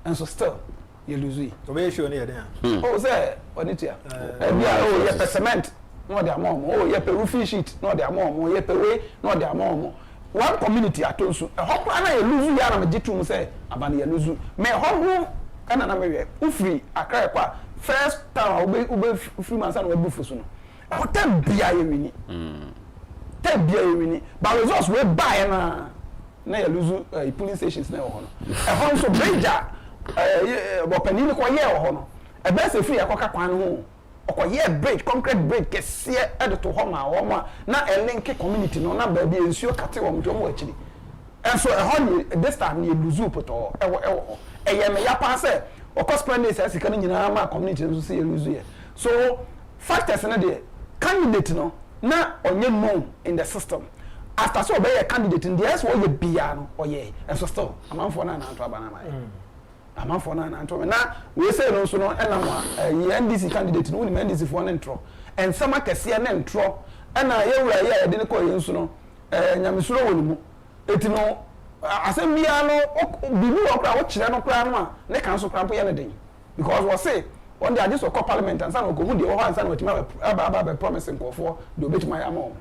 Speaker 7: and so still you lose it
Speaker 1: obey show ne dey
Speaker 7: oh say onitia e bia oh ye cement no dey amom oh ye roofing sheet no dey amom ye we no dey amom one community atonsu e hokwa na ye lose ya na me gitum say abana ye lose me ho kana na me we ufri akra kwa first time ube free man san we bufu so no hotel bia ye wini but results we buy na ya lose police stations na ho no e ho so major bo panini ko ye ho no e be se free akoka kwan no ho ye bridge concrete bridge kese e to ho ma na e link community no na ba bia ensuo kate wo mto mo akiri and so e ho this time ni lose poto e ye me ya pa se of spend this as can nyina ma community so say lose here so factors na dey candidate no na onye known in the system after so be a candidate in the yes wo ye bia no oye and so still amanfo na na anto abana mai amanfo na na anto na we say no so no e na mo NDC candidate no ni NDC fo na ntro and sama kese na ntro e na ye wura ye de ne ko ye nso no nyamesuro woni mu etino asem bia no bibi okra wo kire no kra no a ne kan so krampo ye ne den because we say one day I just call parliament and say go hu de wo han say no wetima aba promising go do betima ya mo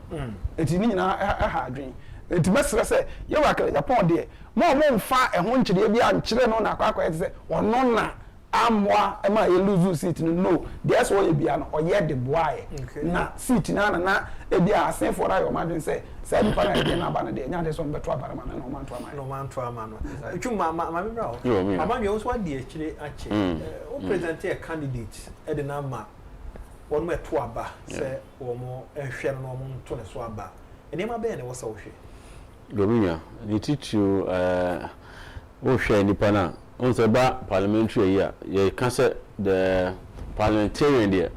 Speaker 7: etini nyina ha adwen etima sere say ye wa ka Japan de mo mfa ehon nkire bia nkire no na akwa say ono na amwa e ma ye lose seat no that's why you bia no oye de boae na seat na e bia asen for that your madin say ni pa na de na ba na de nya de so beto abara ma no man to ama
Speaker 1: no twuma ma me bra o amanwe wo so ade akire ache o present a candidate e de na ma wonu meto aba say wo mo ehwe no mo to ne so aba ene ma be ne wo sa wo hwe
Speaker 6: gominya ni teach you wo hwe ni pa na on say ba parliamentary year you can say the parliamentarian there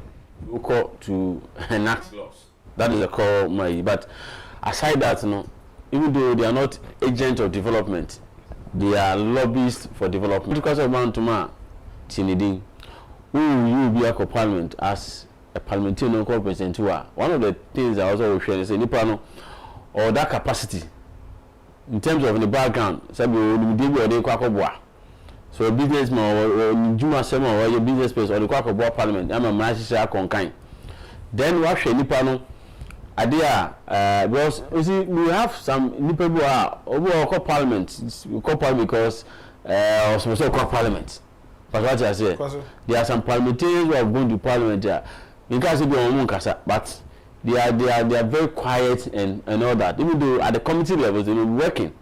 Speaker 6: who call to enact laws that is a call my but aside that no even though they are not agents of development they are lobbyists for development because of man to ma tinidin who you be a parliament as a parliamentarian representative who are one of the things I also share is nipa no or that capacity in terms of the background say we dey be dey kwakoboa so a businessman or Juma Sema or your business place or the Quack of Parliament, I'm a Malaysia conkind. Then what should Nipano idea? Because you see, we have some Nipa who are over Parliament. We call Parliament because also call Parliament. But what I say, there are some parliamentarians who are going to Parliament there. Because they are Munkasa, but they are very quiet and all that. Even though at the committee level they are working.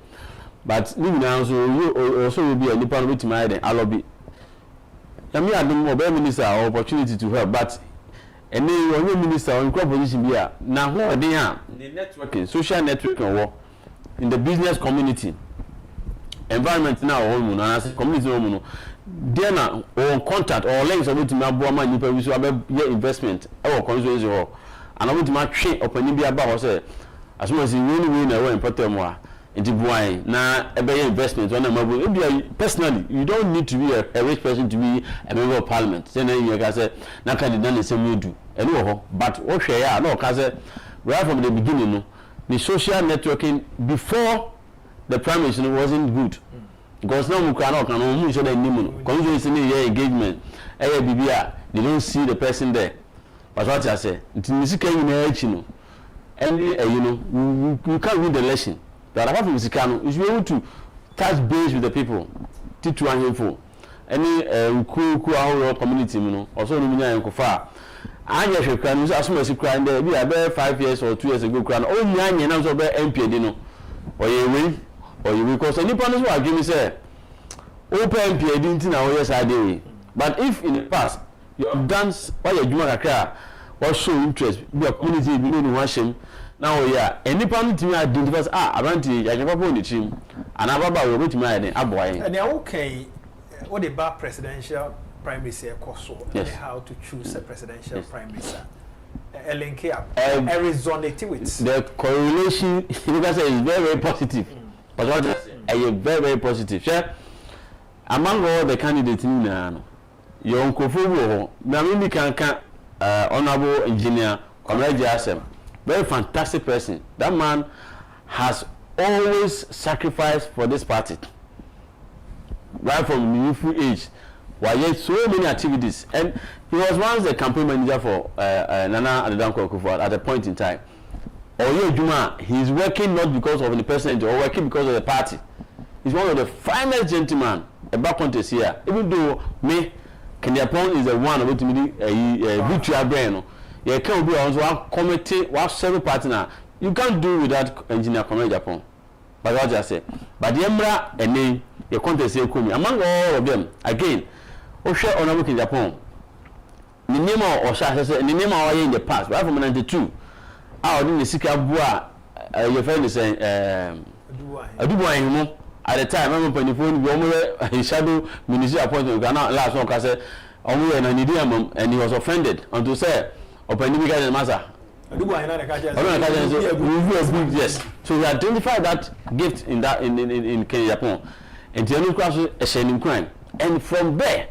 Speaker 6: But now so also will be a Nippon with my then allobi. I mean, I don't know about minister or opportunity to help, but any one minister on crop position here now they are the networking, social networking in the business community, environment now and as community no there now or contact or links of it to my boy Nipa we so your investment or consumer or and I want to match train open Nibia about say as much as you win away in Potemwa. Into boy na a investment on a personally you don't need to be a rich person to be a member of parliament then you can say na can done the same way do anyway but what share no can say right from the beginning no the social networking before the prime minister wasn't good because now we cannot who should engagement they don't see the person there but what I say and you can't win the election. That apart from Sikano, you should be able to touch base with the people, teach one info. Any cool community, you know, also Lumina and Kofa. I just can use as soon as you cry there, be about 5 years or 2 years ago, crying, oh, young and also about MP, you know, or you win, or you will cause any partners who are giving say, open MP, I didn't know, yes, I did. But if in the past you have done what you do, what show interest, be a community, you know, watch him. Now, yeah, any party to identify around the Agyapong team. anababa we obetumi ayɛ aboayen
Speaker 1: and ya okay what the bar presidential primary say so
Speaker 6: yes.
Speaker 1: how to choose a presidential primary link up resonate with
Speaker 6: the correlation you can say is very very positive but what is very positive share among all the candidates in no your uncle for na me can honorable engineer Comrade Asem, very fantastic person. That man has always sacrificed for this party right from youthful age. While yet so many activities, and he was once the campaign manager for Nana Akufo-Addo at a point in time. Oye Juma, he is working not because of the president or working because of the party. He's one of the finest gentlemen about contest here. Even though me, Agyapong is the one about to be a victory brain. You can't be also one committee, one several partner. You can't do without engineer Comrade Agyapong. But what I say, but the Emra and name your contest here coming among all of them again. Osha honorable Agyapong. The name or Osha says the name of in the past, right from 92. I didn't see Kabua. Your friend is saying, Adubuaimo. At the time, I remember when he shadow ministry appointment. Last one, I said, and he was offended until say, open the bigger master. Yes. So we identify that gift in Agyapong, and the class a shining crime. And from there,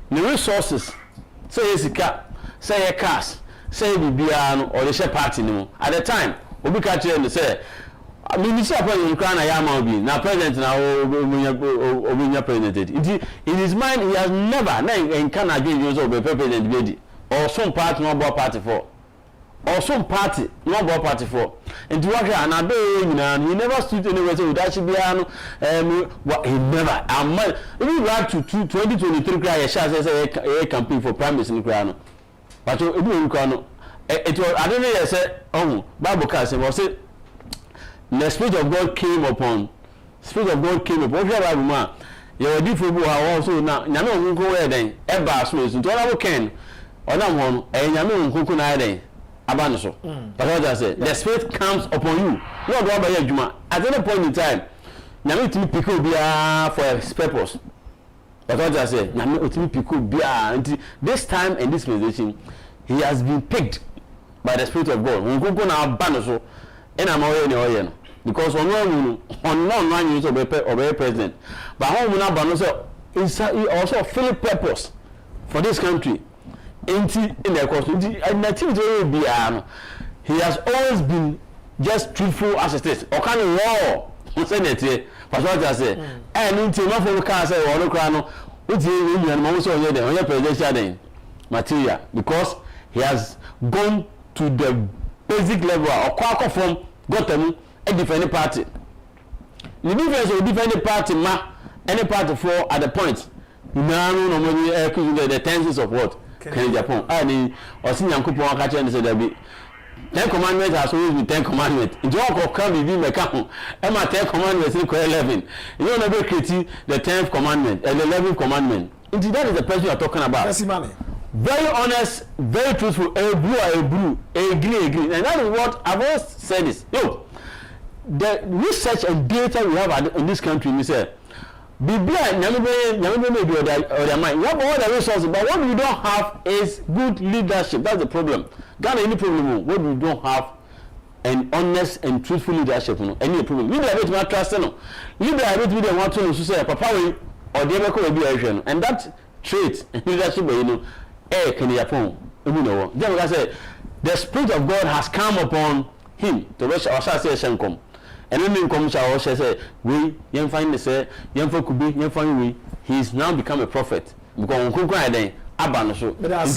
Speaker 6: the resources, say a cap, say a cast, say the Biano or the share party. At the time, we catch and say, I mean, this appointment in Ukraine, I am now president now, or president. In his mind, he has never, in Canada, use of a president or some party, no more party for. Or some party, no more party for. And to work and I do, he never stood anywhere with Agyapong. He never. If you like to 2023, cry a campaign for prime minister in Ukraine. But it was, I don't know, I said, oh, Bible Castle was it. The Spirit of God came upon. Spirit of God came upon. What man? You were different. Also now. Nyame unko where then? Eba so. So all we can. Ona one. Nyame unko na then. Abano so. But what I say, the Spirit comes upon you. No do aba yadwuma. At any point in time, nyame timi pick obiara for a purpose. But what I say, nyame timi pick obiara. This time and this position, he has been picked by the Spirit of God. Unko na abano so. And I'm already because on one use of a president, but how will not also fill purpose for this country in the course and activity will be he has always been just truthful as it is or kind of raw Senate but what I say and into not for car say or no crown which you and also on your presidential material because he has gone to the basic level or quack from got them a different party. The difference of different party any party for at the point. No the tensions of what? Agyapong. And or senior coupon catcher and said there be 10 commandments has always been 10 commandments. In John come be mecano. Emma 10 commandments in 11. You don't ever critique the 10th commandment and the 11th commandment. Indeed, that is the person you are talking about.
Speaker 1: Yes, mommy.
Speaker 6: Very honest, very truthful, a blue, agree. And that is what I've always said this. Yo, the research and data we have in this country, we say, be blind, never maybe or their mind. We have all the resources, but what we don't have is good leadership. That's the problem. Ghana, any problem, what we don't have an honest and truthful leadership, any problem. Leader, I bet my trust, leader, I bet we want to say, Papa, or the other, and that trait and leadership, Agyapong, then I say the Spirit of God has come upon him to which our say come. And then comes our say, we young find say, young folk could be young find we. He is now become a prophet because on cry then Abano so.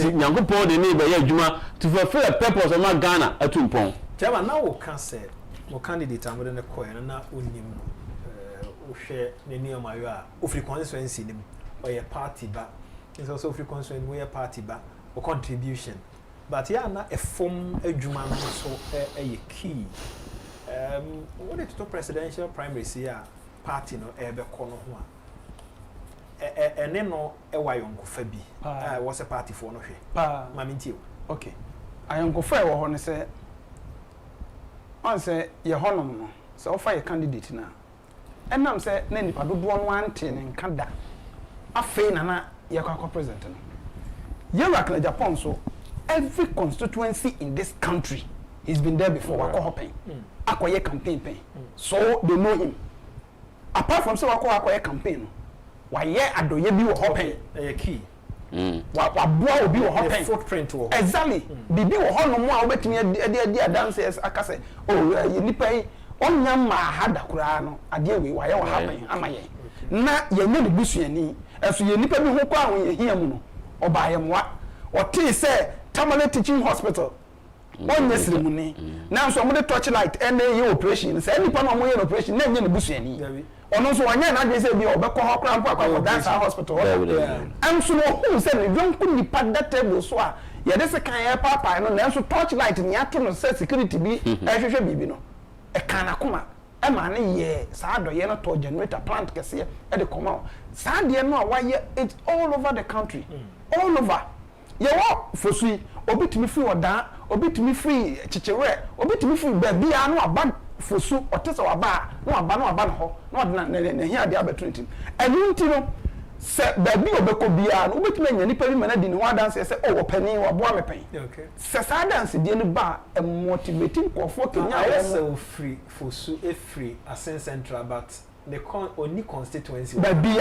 Speaker 6: Young people the neighbor Juma to fulfill a purpose of my Ghana at Tumpong.
Speaker 1: Jama now we can say no candidate I'm within the coin and now unim share the near my ufri constituency or a party back. It's also free concern we a party back or contribution. But yeah, na a form a Juman so a key. What is the presidential primary here party no ebe kono ho a ne no e wayonko fa bi was a party for no hwe maminti
Speaker 7: okay ayonko fa wo ho ne say on say ye honom no so offer your candidate na enam say na nipa dodo no ante ne nkada afei na yakwa president no yewra kana Japan so every constituency in this country he's been there before wako hopen akoye campaign pen so they know him apart from say wako akoye campaign no waye adoye bi wo hopen
Speaker 1: key
Speaker 7: wa boa obi wo hopen
Speaker 1: footprint wo
Speaker 7: exactly bibi wo ho no mo a obetimi ade dancers akase oh nipa yi onya ma hada kura no ade we waye wo happen amaye na ye nya de busuani eso ye nipa bi ho kwa ho ye hia mu no oba ye moa oti say Tamale Teaching Hospital on yesrimuni na so mo de torchlight and ye operation say nipa no mo ye operation na nya ne busuani ono so wanya na de say bi obekọ ho kra mpo akọ dancer hospital am so no hu say ne yonku nipa that table so a ye de se kan ye papa no na so torchlight ni ato no say security bi ehwehwe bibi no e kana kuma e ma ne ye saa do ye no to generator plant kese e de koma saa de no a waye it all over the country all over ye wo fosui obitimi free odan obitimi free chichewe obitimi free baby anu aba fosu otese waba no aba no ho no na hia de abetuntim enunti no se baby obeko bia no obitimi anya nipa bi mana di ne wa dance se o wopani wa boa mepen
Speaker 1: okay
Speaker 7: se sa dance de ne ba e motivating kofo kenya
Speaker 1: so free fosu e free asen central but the only constituency
Speaker 7: baby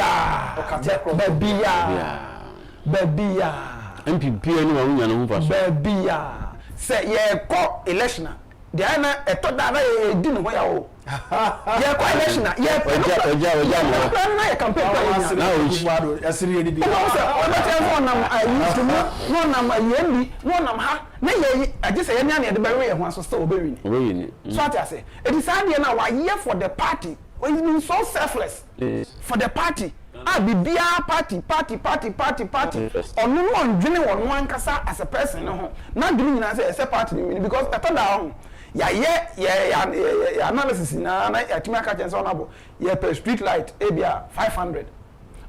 Speaker 6: MPP ni wa unya no mfa so
Speaker 7: baby say ye ko election de ana eto da na ye di no ya o ye ko election ye
Speaker 6: oja
Speaker 7: na ye campaign
Speaker 1: na akufo-addo asiri ni bi
Speaker 7: o na ten phone nam ayi no nam ayi no nam ha na ye age say ye na de be we ho aso so obewi
Speaker 6: ni
Speaker 7: so ati ase it is hard na wa ye for the party when you been so selfless for the party bibia party onu no ndwene won ankasa as a person no ho na ndwene nyina say party ni because eto da ho ya analysis na atimi aka chen so na bo ye per street light ebia 500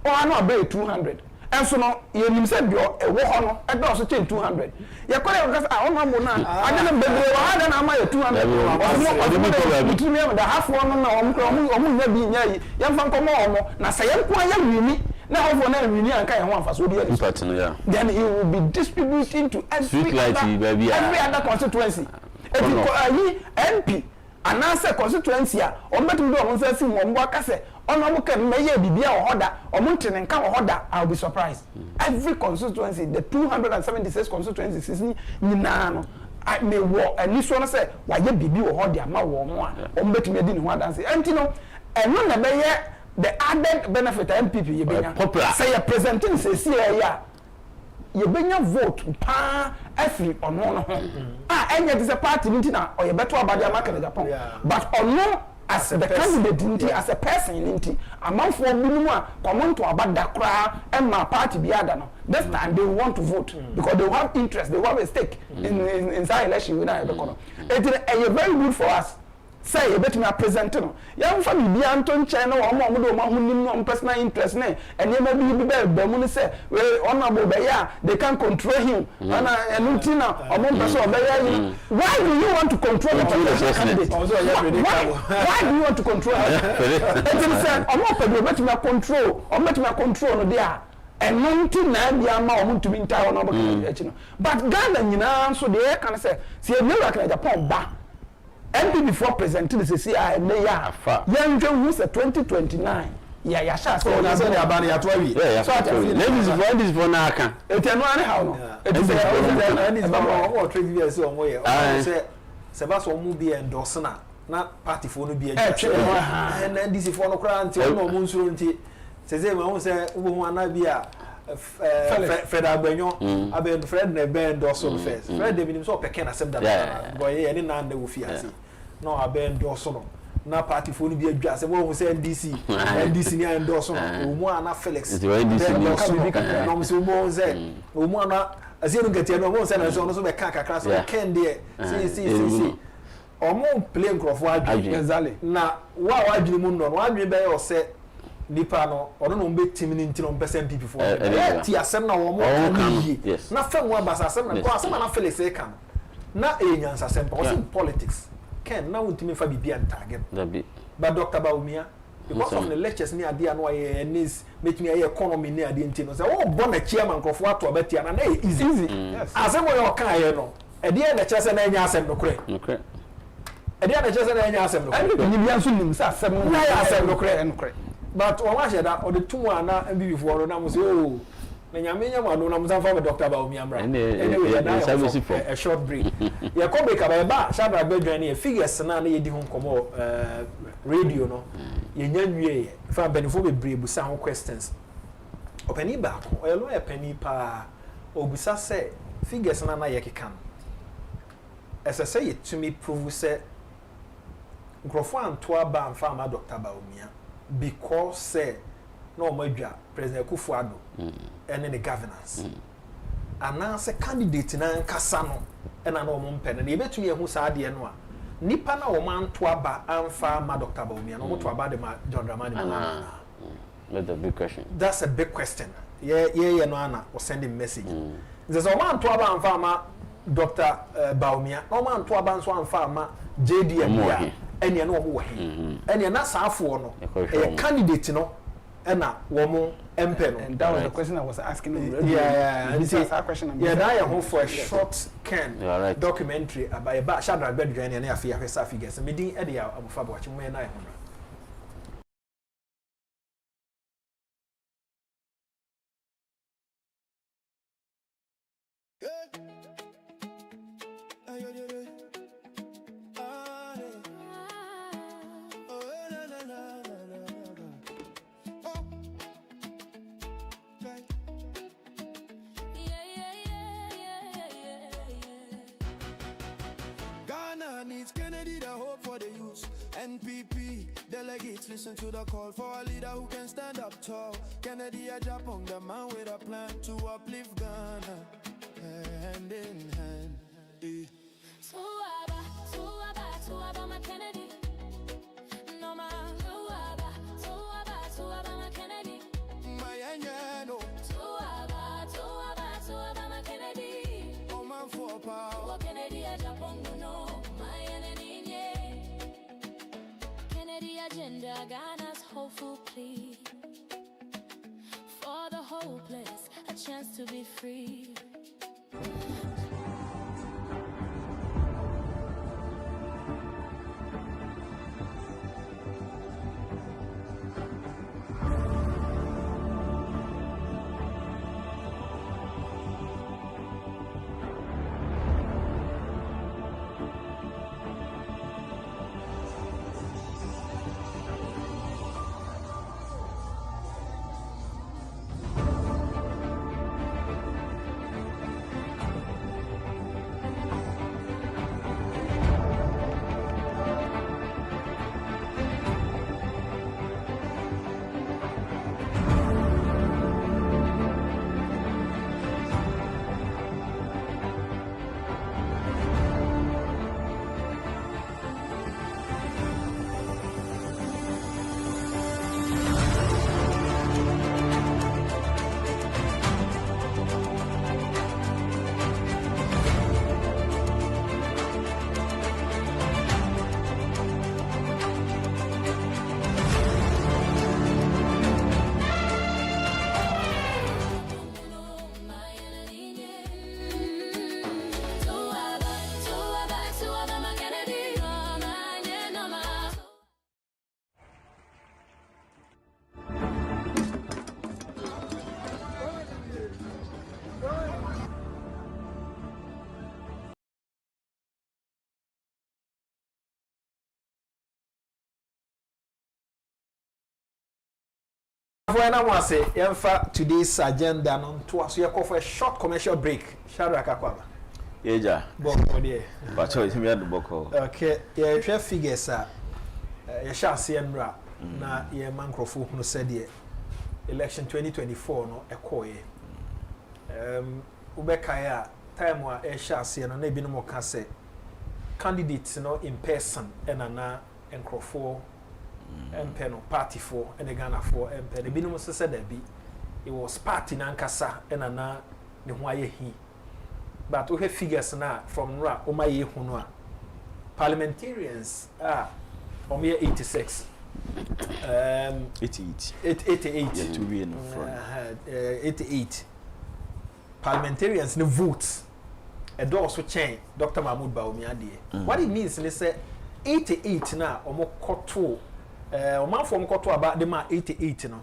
Speaker 7: o anu abe 200 enso no ye nim se bio ewo ho no e do so chen 200 ye kore ankasa onu mo na ade na bebre wa ade na ama ye 200 o timi am da half one na omu nya bi nya yi ye mfa nkomo omo na se ye nko ya wini na ho na wini anka ye ho amfaso bi
Speaker 6: impact no ya
Speaker 7: then he will be distributing to every other constituency yi MP anase constituency a ometum do on say sim mo akase ono mo kan meye bibia wo hoda omo ntene nka wo hoda I'll be surprised every constituency the 276 constituencies nyina no I may wo ani so no say waye bibi wo hoda ma wo mo a omo betum edi ne ho adanse enti no eno na beye the added benefit MPP ye benya say you presenting say see ya ye benya vote pa every ono no ho enya this party nti na o ye beto abade amaka na Japan but ono as the candidate nti as a person nti amanfo binumu a komonto abada kra emma party biada no this time they want to vote because they have interest they have a stake in inside election we na be kono it is very good for us say you betimi present no ya mfa bibia nto nche na wo mo do ma hunim no personal interest na enema bi be mu ni say honorable be ya they can control him ana enuti na omo person be ya you why do you want to control the candidate why do you want to control it is said omo pe betimi control no dia enunti na bia ma omo ntumi ntai ho no bo kan no but Ghana nyina so de kan say se e never kan Japan ba MP before presenting the CCI and they are young who's 2029. Yeah, sure. So
Speaker 1: that's the abani ya twawi.
Speaker 6: Yeah, so ladies for na aka.
Speaker 7: It no anyhow. It is
Speaker 1: a trade via so mo ye. Se ba so mu bi endorse na party for no bi adwa. And then this for no kra nti no mo nsuro nti. Se ma ho se wo ho ana bi a Fred Agbenyo abe Fred na be endorse on first Fred de minim so peke na sem da boy ye ni na nda wo fi ase no abe endorse no na party for no bi adwa se wo se NDC ni endorse no mu ana Felix no mo se mo se mu ana azenu gete no mo se na so be kan kakra so ken de see omo play crop wa adwi na wa adwi mu no adwi be yo se nipa no ono no mbe team ni ntino mpese MPP for ti asem na wo mo na fam wa basa asem na ko asem na Felix e kan na enyansa asem because in politics ken na wontimi fa bibia ntage
Speaker 6: that be
Speaker 1: but Dr. Baumia because of the lectures near the annoy needs make me a economy near the intino. So, oh, bonnet chairman of what to bet you and easy. Yes. As a way of kind, a dear lectures and any assem no credit. A dear lectures and any assem no credit. But one was that or the two are not before and I was oh. Menyamenya wano na mzamfa me Dr. Baomiambra. Anyway, a short break. Ya come back about Shabra Bedran figures na na yedi ho komo radio no. Ye nyanwie fa benefo bebre busa ho questions. Opani ba ko o lawyer pani pa obusa se figures na ye keka no. Ese se ye tumi prove se nkrofo anto aba amfa ma Dr. Baomia because say no madwa President akufo-addo and the governance. And now say candidate na nkasa no and na no mpe na ebetumi ehu saa de no a nipa na o man to aba amfa ma Dr. Baomia no to aba de ma John Dramani Mahama.
Speaker 6: That's a big question.
Speaker 1: That's a big question. Yeah no ana o send a message. There's a man to aba amfa ma Dr. Baomia. No man to aba nso amfa ma JDM ene no wo he. Ene na saafo no e candidate no ena womo MP no.
Speaker 7: And that was the question I was asking him.
Speaker 1: Yeah.
Speaker 7: This is our question.
Speaker 1: Yeah, now I hope for a short documentary about Shadrach Bedran and Afia Hesa figures. Meeting Eddie Abufab watching me and I.
Speaker 4: Kennedy, the hope for the youth. NPP delegates listen to the call for a leader who can stand up tall. Kennedy, Agyapong, the man with a plan to uplift Ghana, hand in hand. Suaba, my Kennedy. No ma, suaba, my Kennedy. My anyano. Suaba, my Kennedy. Oh man for power. Kennedy, Agyapong, no. Agenda, Ghana's hopeful plea for the hopeless, a chance to be free.
Speaker 1: When I want to say, Emfa today's agenda on to us, you for a short commercial break. Shadrach Akwaba.
Speaker 6: Yeah,
Speaker 1: Boko dear.
Speaker 6: But so it's me at the Boko.
Speaker 1: Okay, yeah, share figures, sir. You shall see and rap. Na ye mancrofu no said ye. Election 2024 no a coy. Ubekaya time wa e shall see and maybe no more can say. Candidates no in person and ana and crofo. MP no party for and the Ghana for MP. The binum said that be it was party nankasa and ana the why he. But we have figures now from Ra Omaye Hunwa. Parliamentarians are 86.
Speaker 8: 88.
Speaker 1: 88.
Speaker 8: Yeah, to be in front.
Speaker 1: 88. Parliamentarians no votes. A door also change. Dr. Mahmoud Bawumia dear. What it means is say 88 now. Omo koto. Oman from koto about the ma 88 no.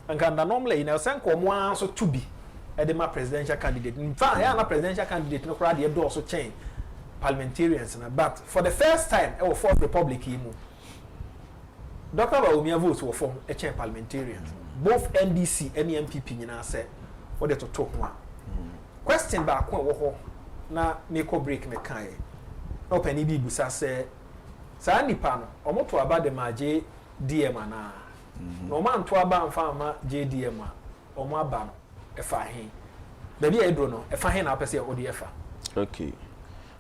Speaker 1: And can normally in a sense omo answer to be. The ma presidential candidate. In fact, I am a presidential candidate. No crowd the door also change. Parliamentarians, but for the first time, our Fourth Republic, Dr. Bawumia votes were for a chair parliamentarians. Both NDC and MPP, you know, said what they to talk one. Question back one, na make or break me kai. No penny be busa say, Sani Pano, or more to about the Maje DM na. No man to about farmer JDM or more ban, a fine. Baby, I don't know, a fine up as your ODF.
Speaker 8: Okay.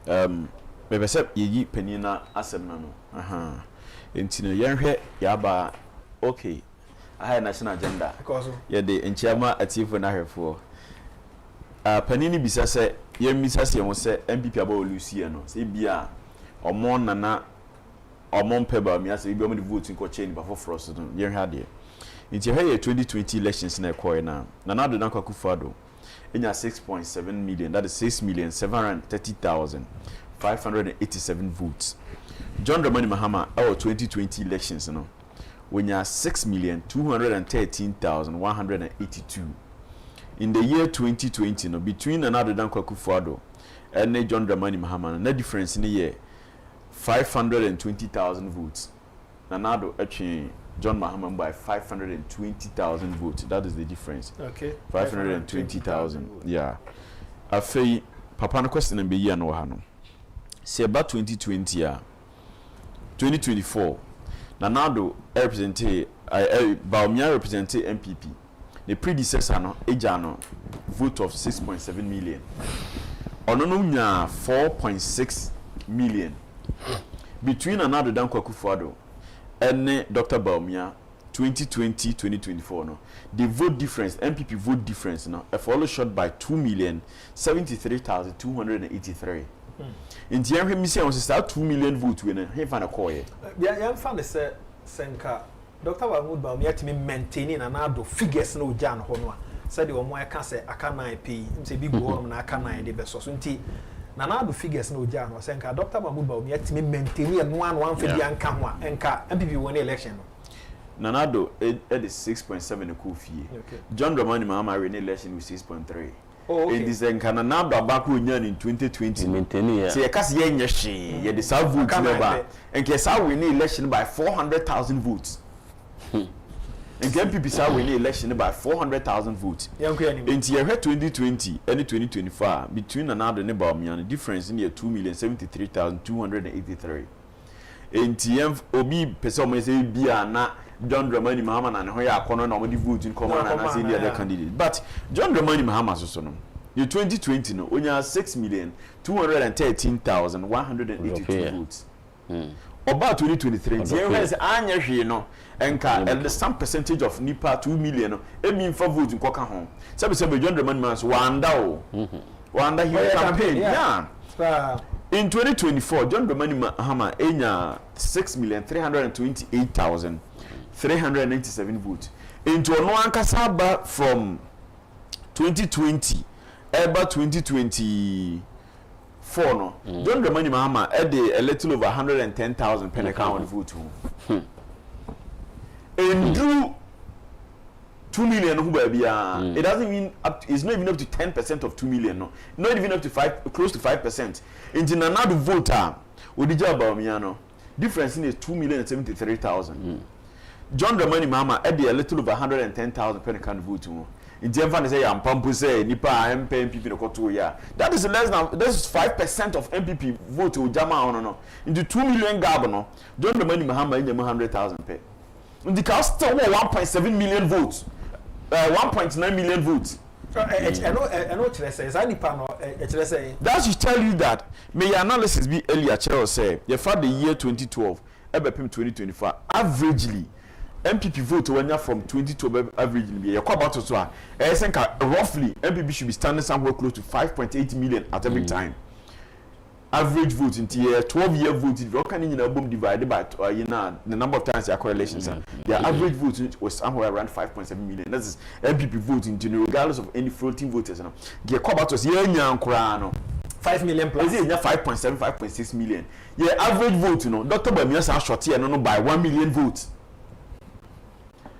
Speaker 8: Maybe except ye penina asem na no. Intino yenhwe yaba okay. I had national agenda. Because ye de enchiama atifo na hwefo. Panini bisa se ye misa se mo se MPP aba olusie no. Se bia omo nana omo mpeba mi ase bi omo de vote nko chain ba for frost no. Yenhwe ade. Inti he 2020 elections na ekoy na. Nana do na akufo-addo. Enya 6.7 million, that is 6,730,587 votes. John Dramani Mahama, our 2020 elections, when you 6,213,182. In the year 2020, between another than akufo-addo and John Dramani Mahama, no difference in the year 520,000 votes. Nanado actually John Mahama by 520,000 votes. That is the difference. Okay. 520,000. Yeah. I say, Papa, no question and be year no hano. Say about 2020, 2024. Nanado represented, Bawumia represented MPP. The predecessor no, Ejano, vote of 6.7 million. Onono 4.6 million. Between another than akufo-addo and Dr. Bawumia 2020-2024 no, the vote difference, MPP vote difference no, a follow short by 2,073,283. In the end, we say on 2 million votes we he find a call.
Speaker 1: Yeah, find the senka. Dr. Bawumia to me maintaining another figures no Jan Honwa. Said the one can say I can 9p, say big one I can 9 the best so Nanado figures no Jan was saying Dr. Bawumia to me maintaining and one for the Ankamwa and MPP won the election.
Speaker 8: Nanado is 6.7 a cool fee. John Dramani Mahama ran election with 6.3. Oh, okay. It is in Canada back in 2020. Maintaining see, a cast yen yashi, ye the South vote never, and Kesa win election by 400,000 votes. And MPP sa win election by 400,000 votes. In the year 2020 and 2025, between Nanado and Bawumia, the difference in the 2,073,283. In TM Obi person say bia na John Dramani Mahama and Hoya Kono na the vote in common and see the other candidate. But John Dramani Mahama so no. In 2020 no only 6,213,182 votes. About 2023, there was anya hwe no enka and some percentage of nipa 2 million no e mean for vote in Koka home. Sabe John Dramani Mahama wanda o. Wanda he campaign. Yeah. In 2024, John Dramani Mahama enya 6,328,397 votes. Into no ankasa from 2020, about 2024 no. John Dramani Mahama had a little over 110,000 pen account vote. And drew 2 million who baby it doesn't mean up to, it's not even up to 10% of 2 million no, not even up to 5, close to 5%. In another voter with the job Bawumia difference in is 2,073,000. John Dramani Mahama had a little over 110,000 pen account vote. In the end, say I'm pampu say nipa MPP no koto ya. That is less than that is 5% of MPP vote to jama no. In the 2 million gab no, John Dramani Mahama in 100,000 pe. In the cast still 1.7 million votes. 1.9 million votes.
Speaker 1: I know say
Speaker 8: that should tell you that may your analysis be earlier Charles say the fact the year 2012 ebepim 2025 averagely MPP vote when you're from 2012 averagely be about to so I think roughly MPP should be standing somewhere close to 5.8 million at every time. average vote into a 12-year vote. If you can divided by the number of times your correlations, their average vote was somewhere around 5.7 million. That is MPP voting, regardless of any floating voters. The Kobat was
Speaker 1: 5 million plus.
Speaker 8: Is it 5.7, 5.6 million? Yeah, average vote, Dr. Bamiya short here, by 1 million votes.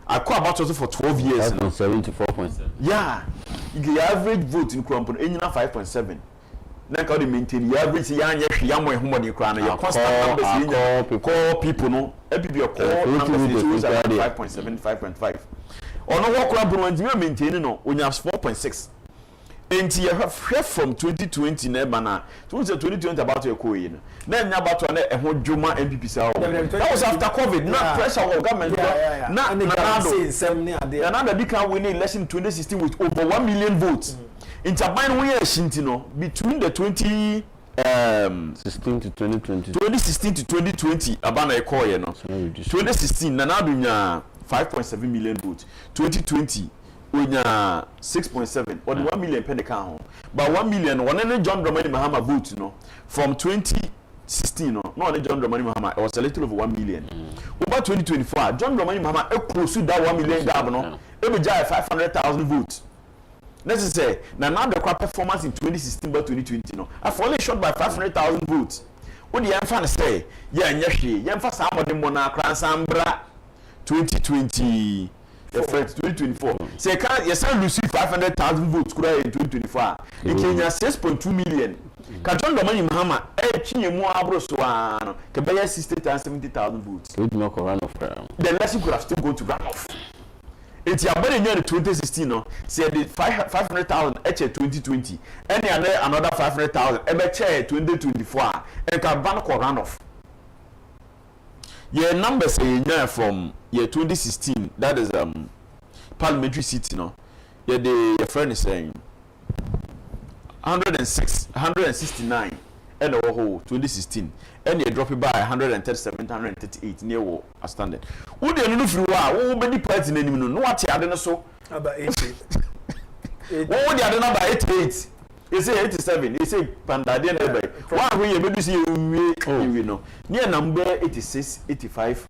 Speaker 8: I call about also for 12 years.
Speaker 6: 5.7 to 4.7.
Speaker 8: Yeah, the average vote in Crampon, 5.7. Now, how they maintain the average young constant numbers, call people, no, people call numbers, 5.7, 5.5. Or no, what Crampon, when you maintain, when you have 4.6. And you have from 2020 nebana. 2020 about your coin. Then about a whole Juma MPP. That was after COVID. Not pressure of government. Not another big winning election 2016 with over 1 million votes. In Tabine we are Shintino between the 2016
Speaker 6: to 2020.
Speaker 8: 2016 to 2020 Abana Ekoye no. 2016 Nanadunya 5.7 million votes. 2020 Unya 6.7 or 1 million pen account. But 1 million one and John Dramani Mahama vote from 2016 no only John Dramani Mahama it was a little over 1 million. Over 2024 John Dramani Mahama e close to that 1 million gap no e be jai 500,000 votes. Let's say now the performance in 2016 but 2020 no I fallen short by 500,000 votes. What the fan say yeah nyashi yemfa somebody mona kransambra 2020 2024. Say can yes I lose 500,000 votes in 2024. In Kenya 6.2 million. Ka John Dramani Mahama chinye mu abro so ano ke be 60,000 votes.
Speaker 6: It no run off.
Speaker 8: The election could have still gone to run off. It's about in 2016 no say the 500,000 eche 2020 and another 500,000 ebe che 2024 and can ban ko run off. Your numbers say from year 2016 that is parliamentary seat no your friend is saying 169 and the whole 2016 and you drop it by 137 138 near war as standard who dey no free wa who be the party na nim no what ya dey so
Speaker 1: about 88
Speaker 8: what dey dey number 88 you say 87 you say pandade na be why we be do see we no near number 86 85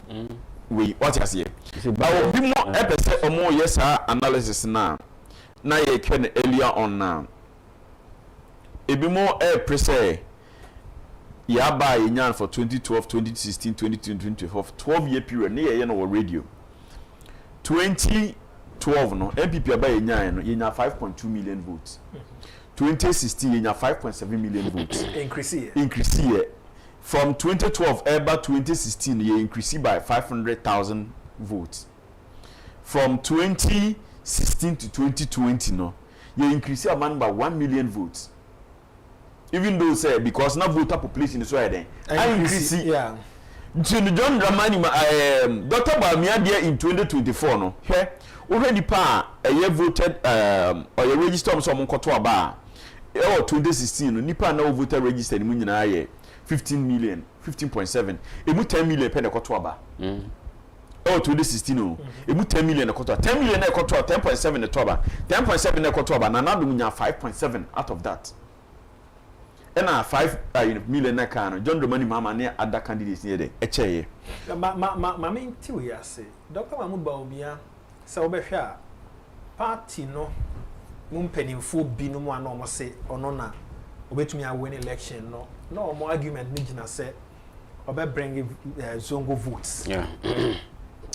Speaker 8: we what you say but we be more epese omo yes analysis na ye ken earlier on now e be more precise ya ba yenyan for 2012 2016 2020 for 12-year period na ye no radio 2012 no MPP aba yenyan no yenya 5.2 million votes 2016 yenya 5.7 million votes increase here from 2012 eba 2016 ye increase by 500,000 votes from 2016 to 2020 no ye increase amount by 1 million votes. Even though say because now voter population is right then I increase
Speaker 1: yeah
Speaker 8: John Dramani Dr. Bamiya there in 2024 no here already pa a voted or you register some koto aba 2016 no nipa na voter register mu nyina ye 15 million 15.7 emu 10 million pe na koto aba 2016 no emu 10 million na koto 10 million na koto 10.7 na to aba 10.7 na koto aba na na do nya 5.7 out of that. And 5 million na kan John Dramani Mahama ne other candidates here dey echeye
Speaker 1: ma me nti we ase Dr. Mahmoud Bawumia se obehwa party no mumpenimfo bi no mu ana omo se ono na obetumi a win election no omo argument ni gina se obe bring zongo votes
Speaker 6: yeah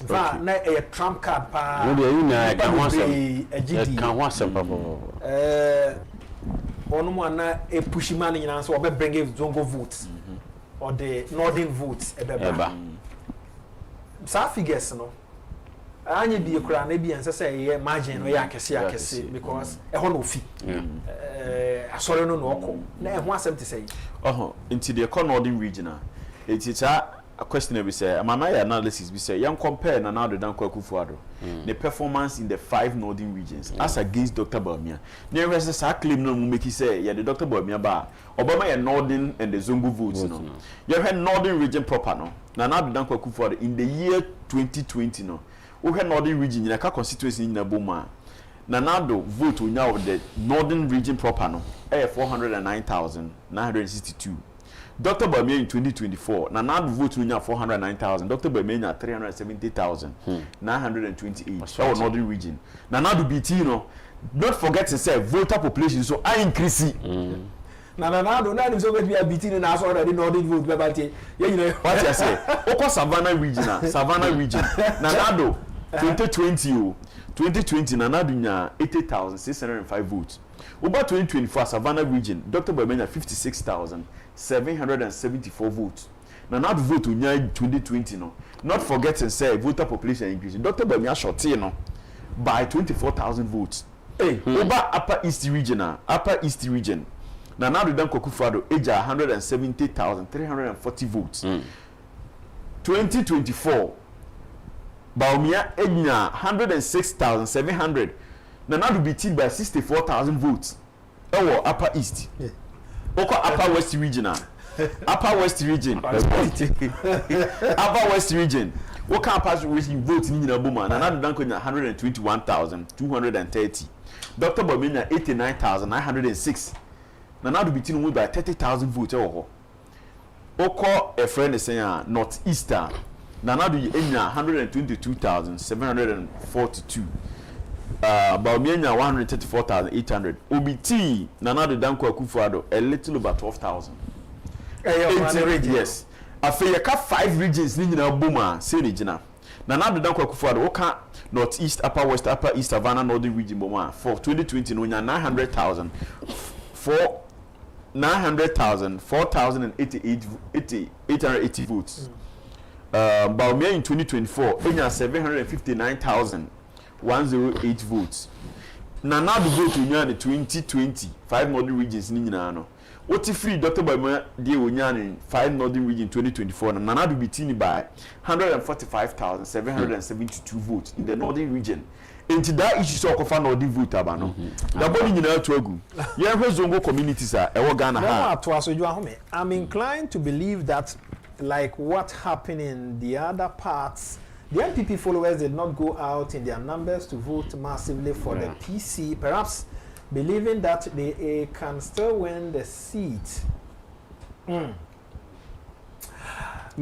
Speaker 1: va na a trump card pa
Speaker 6: no dey you na
Speaker 1: kan
Speaker 6: wasem papa
Speaker 1: ono mu ana e pushima ni nyina so obe bring zongo votes or the northern votes ebeba sa figures no anye bi ekura na bi ense say ye margin no ya akese because e ho no fi asore no oko na e ho asem te say
Speaker 8: into the northern region it's a question we say mama analysis we say yan compare na now the dan akufo-addo the performance in the 5 northern regions as against Dr. Bawumia there is a claim no make say yeah the Dr. Bawumia ba Obama ya northern and the zongo votes no you have northern region proper no na now the dan akufo-addo in the year 2020 no we have northern region in a constituency in Aboma na now the vote we now the northern region proper no 409,962 Dr. Bamia in 2024 na na vote nya 409,000, Dr. Bamia nya 370,928 for northern region. Na na do BT not forget to say voter population so I increase.
Speaker 1: Na do na so going to be a BT na so already northern vote be about
Speaker 8: what you say oko Savannah region na do 2020 na do nya 80,605 votes. Over 2024 Savannah region Dr. Bamia 56,774 votes. Na do vote nya 2020 not forgetting say voter population increase. Dr. Bamia short by 24,000 votes. Over Upper East region na do dan akufo-addo eja 170,340 votes. 2024 Baumia enya 106,700 na do beaten by 64,000 votes. Upper East. Oko Upper West region Upper West region what can pass vote in Boma na do dan 121,230. Dr. Bamina 89,906 na do beaten by 30,000 votes. Oko a friend is saying Northeastern na do enya 122,742. Baumia 134,800. OBT na do dan akufo-addo a little over 12,000. Yes. After 5 regions ni nyina Boma say region na do dan akufo-addo oka Northeast, Upper West, Upper East, Savannah, Northern region Boma for 2020 no nya 4,880 votes. Baumia in 2024 enya 759,108 votes. Na do vote nya the 2020 5 northern regions ni nyina no. What free Dr. Baumia dey onya in 5 northern region 2024 na do beaten by 145,772 votes in the northern region. Into that issue so kofa northern vote aba no. Da body nyina to agu. Ye hwe zongo communities e wo Ghana ha.
Speaker 1: I'm inclined to believe that like what happened in the other parts, the NPP followers did not go out in their numbers to vote massively for the PC, perhaps believing that they can still win the seat. May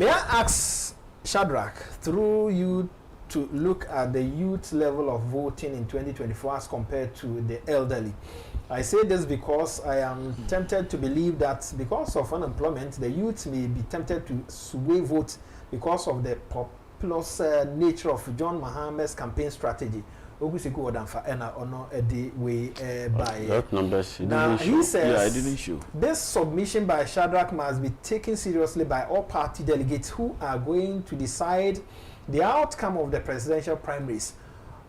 Speaker 1: I ask Shadrach, through you, to look at the youth level of voting in 2024 as compared to the elderly? I say this because I am tempted to believe that because of unemployment, the youth may be tempted to sway vote because of the populous nature of John Mahama's campaign strategy. Now he says this submission by Shadrach must be taken seriously by all party delegates who are going to decide the outcome of the presidential primaries.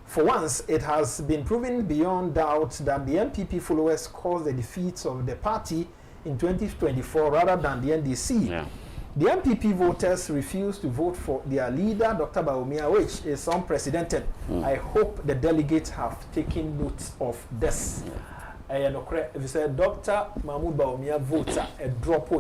Speaker 1: For once, it has been proven beyond doubt that the NPP followers caused the defeat of the party in 2024 rather than the NDC.
Speaker 6: Yeah.
Speaker 1: The NPP voters refused to vote for their leader, Dr. Baumia, which is unprecedented. I hope the delegates have taken note of this. If you say Dr. Mahmoud Baumia votes a drop,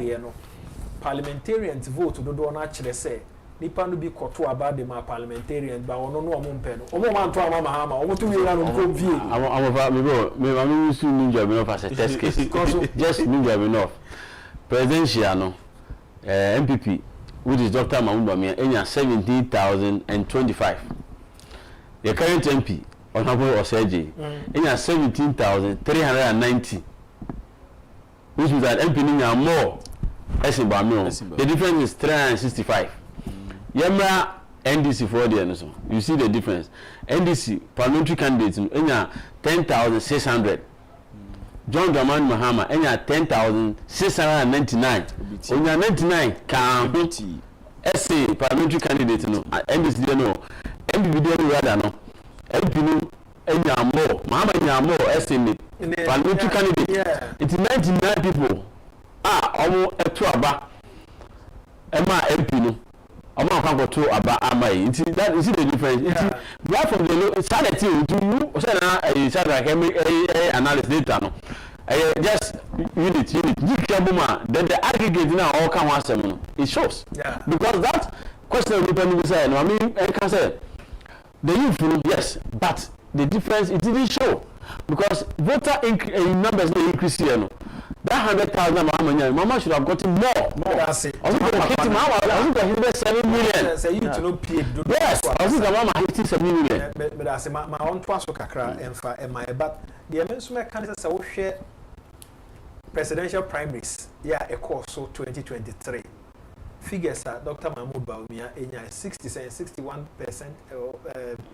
Speaker 1: parliamentarians vote to do not actually say. Nipa no bi koto about the parliamentarians ba ono no omo mpɛ no omo man to ama mahama omo to wira no ko vie
Speaker 6: me use ninja enough as a test case just ninja enough presidential no MPP which is Dr. Mahmoud Bawumia enya 17,025. The current MP Honorable Oseje enya 17,390, which means that MP nya more Esinbamio. The difference is 365. Yemra NDC for the so you see the difference. NDC parliamentary candidates enya 10,600. John Dramani Mahama enya 10,699. Onya 99 can SA parliamentary candidate no NDC dey no MPP dey rather no MP no enya more Mahama enya more SA parliamentary candidate. It's 99 people omo eto aba ema MP no I'm not going to about Amai. That is the difference. Right from the sanity to you, say like analysis data. Just unit. Then the aggregate now all come once a month. It shows. Because that question will say, I mean, I can say the youth, yes, but the difference it didn't show because voter numbers may increase here. that 100,000 mama should have gotten more.
Speaker 1: That's it.
Speaker 6: I think that hit 7 million.
Speaker 1: Say you to know paid.
Speaker 6: Yes, I think that mama hit 7 million.
Speaker 1: But I say my own twaso kakra emfa ema but the emensuma can say we share presidential primaries yeah a course so 2023 figures are Dr. Mahmoud Bawumia enya 61%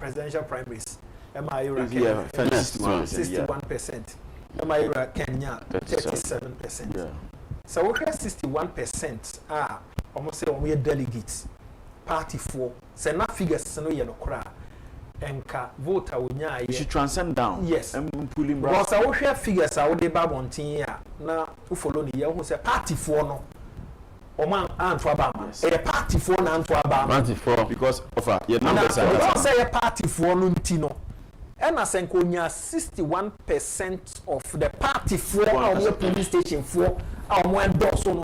Speaker 1: presidential primaries MIURA 61%. MIURA Kenya 37%. Yeah. So we have 61% are almost say we delegates party for say na figures no ye no kra enka voter wonya
Speaker 8: you should transcend down.
Speaker 1: Yes.
Speaker 8: And pulling
Speaker 1: because I we have figures are we ba bontin ya na who follow ni ye who say party for no Oman Antwa Bama. A party for Antwa Bama.
Speaker 6: Party for
Speaker 8: because of your numbers are.
Speaker 1: Don't say a party for Nuntino. And I think 61% of the party for our police station for our one dorsal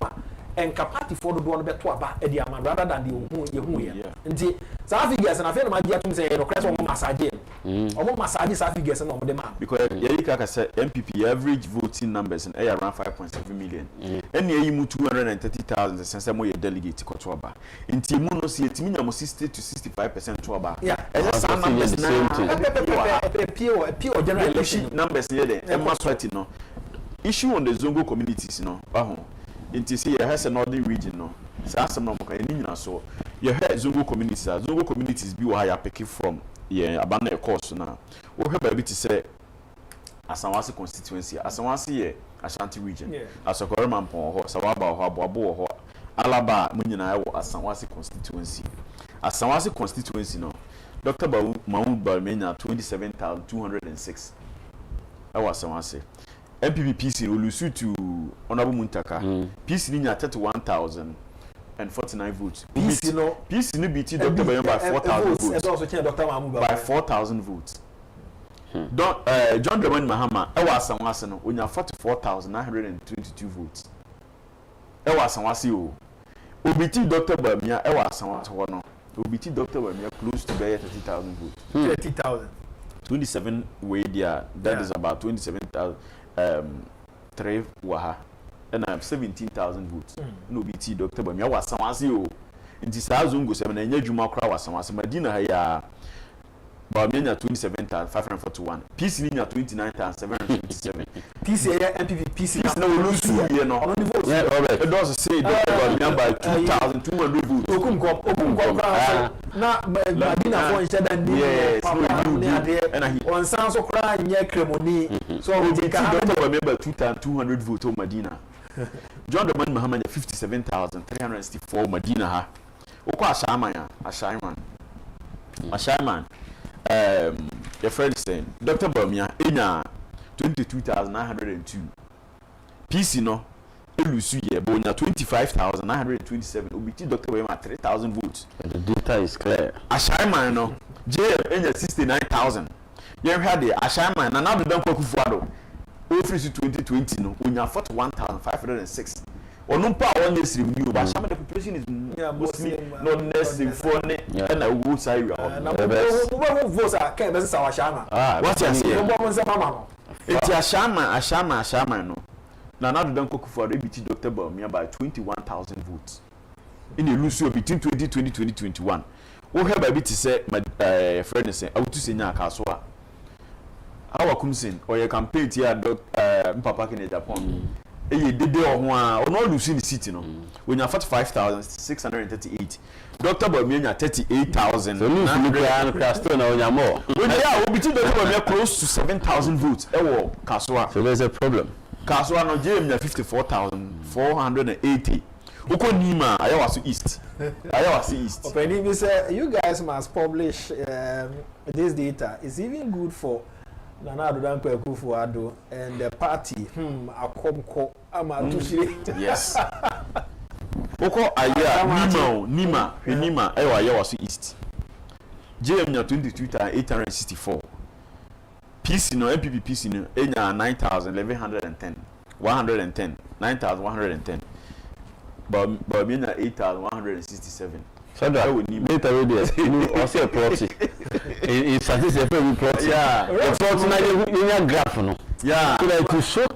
Speaker 1: and party for the one better about Ediaman rather than the who here. And the Safigas and I feel my dear to say a crest on massage. Almost massage Safigas and on the man.
Speaker 8: Because Yerika said MPP average voting numbers in around 5.7 million. And you 230,000 since I'm a delegate to Kotoba. In Timuno, see it mean almost 60 to 65% to about.
Speaker 1: Yeah,
Speaker 8: as some numbers now.
Speaker 1: Pure general election
Speaker 8: numbers here, and must sweating no issue on the Zongo communities, no. In TC has an ordinary region, no. Some so you heard Zongo communities be where I pick from. Yeah, abandon course now. We have a bit to say Asanwasi constituency, Asanwasi Ashanti region, Asokoreman Pon, Sawaba, Habo, Alaba, Munina, Asanwasi constituency. Asanwasi constituency, no. Dr. Mahmoud Bawumia 27,206. That was Asanwasi. MPP PC Olusu to Honorable Muntaka. PC Ninya 31,049 votes. PC no BT Dr. Bawumia by 4,000 votes.
Speaker 1: Also change Dr. Mahmoud
Speaker 8: by 4,000 votes. John Dramani Mahama, I was Asanwasi no, we have 44,922 votes. I was Asanwasi o. OBT Dr. Bawumia, I was Asanwasi no. OBT Dr. Bawumia close to 30,000 votes.
Speaker 1: 30,000.
Speaker 8: 27 way there. That is about 27,000. 3 waha. And I have 17,000 votes. No BT Dr. Bawumia was Asanwasi o. Inti saa Zongo 7 enye juma kra was Asanwasi. Madina ya Bawumia 27,541. PC ni 29,727.
Speaker 1: PC MPP PC
Speaker 8: no lose you know. Yeah, alright. It does say Dr. Bawumia by 2,200 votes.
Speaker 1: Okum na Madina for each other and he on sound so cry near Cremoni. So we take Dr.
Speaker 8: Bawumia 2,200 votes on Madina. John Dramani Mahama 57,364 Madina ha. Oko Ashaiman. Your friend saying Dr. Bawumia enya 22,902. PC no Elusu ye bonya 25,927. OBT Dr. Bawumia 3,000 votes.
Speaker 6: And the data is clear.
Speaker 8: Ashaiman no JM enya 69,000. You heard the Ashaiman na now the akufo-addo. Office 2020 no onya 41,506. Onumpa one year renew but Ashaiman the population is mostly not nursing for ne and I will say you are
Speaker 1: votes are can be Ashaiman.
Speaker 8: What you say? It's Ashaiman no. Na now the akufo-addo BT Dr. Bawumia by 21,000 votes. In the Lucio between 2020 2021. We have a bit to say my friend say I want to say nya kaswa. Our kumsin or your campaign here Papa in Agyapong. Eye dede ho a no lose in the city no. We nya 45,638. Dr. Bawumia nya 38,000.
Speaker 6: So lose nuclear Castro na onya more.
Speaker 8: We yeah, we between Dr. Bawumia close to 7,000 votes. Ewo kaswa.
Speaker 6: So there's a problem.
Speaker 8: Kaswa no JM nya 54,480. Uko Nima, Ayawasu East.
Speaker 1: Opening me say you guys must publish this data. It's even good for Nana akufo-addo and the party. Akomko Amatushiri.
Speaker 8: Yes. Uko Aya Nima, Ayawasu East. JM nya 22,864. PC no MPP PC no enya 9,110. 9,110. Bawumia 8,167.
Speaker 6: So that data radio also a proxy. It's a proxy. Yeah. The proxy na graph no. Yeah. So that to show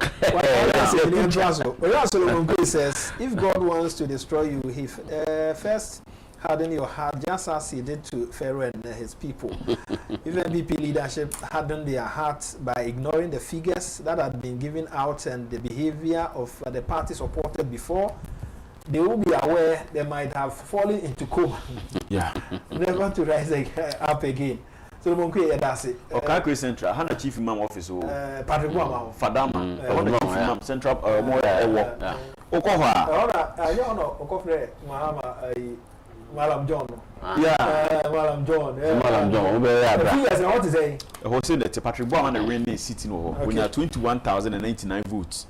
Speaker 1: Solomon says, if God wants to destroy you, he first harden your heart just as he did to Pharaoh and his people. If NPP leadership hardened their hearts by ignoring the figures that had been given out and the behavior of the party supported before, they will be aware they might have fallen into coma.
Speaker 8: Yeah.
Speaker 1: Never to rise up again. So that's it.
Speaker 8: Okay, Central. Hana Chief Imam Office.
Speaker 1: Patrick Wama.
Speaker 8: Fadama. Hana Chief Imam Central. Moya. Okoha.
Speaker 1: I don't know. Okofre Mahama. Malam John.
Speaker 8: Yeah.
Speaker 1: Malam John.
Speaker 6: Malam John.
Speaker 1: Yes, what to say?
Speaker 8: I was saying that Patrick Wama and Rennie sitting over. We have 21,099 votes.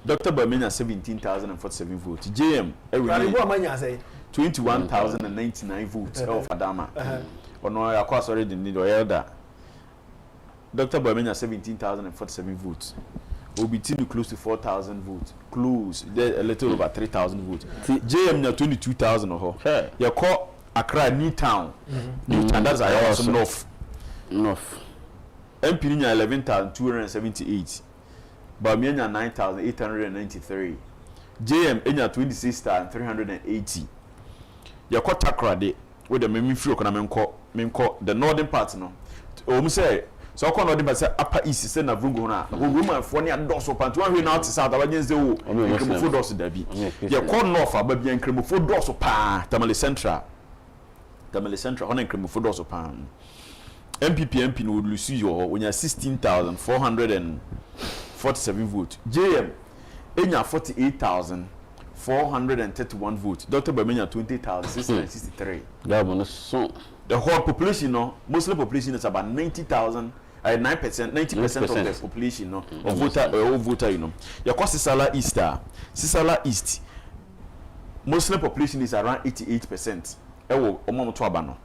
Speaker 8: Dr. Bamina 17,047 votes. JM.
Speaker 1: Patrick Wama say
Speaker 8: 21,099 votes. Of Fadama. No, I course already need or elder. Dr. Bamina 17,047 votes. OBT close to 4,000 votes. Close. A little over 3,000 votes. JM na 22,000 or so. You call Accra New Town. New Town, that's also North. MP Ninya 11,278. Bamiya 9,893. JM Enya 26,380. You call Takra de with the Mimi Fio Menko the northern part no. Say so ko northern part say upper east say na Vrungo na woman for near doors open to one now to south abagen say o kremofo doors da bi ye ko north aba bi kremofo doors pa Tamale Central on kremofo doors pa MP no lusu yo onya 16,447 votes. JM enya 48,431 votes. Dr. Bamenya 20,663. The whole population, no, Muslim population is about 90,000, 90% of the population, no, of voter, you know. Your cost Sisala East, Muslim population is around 88%. Ewo omo to abano.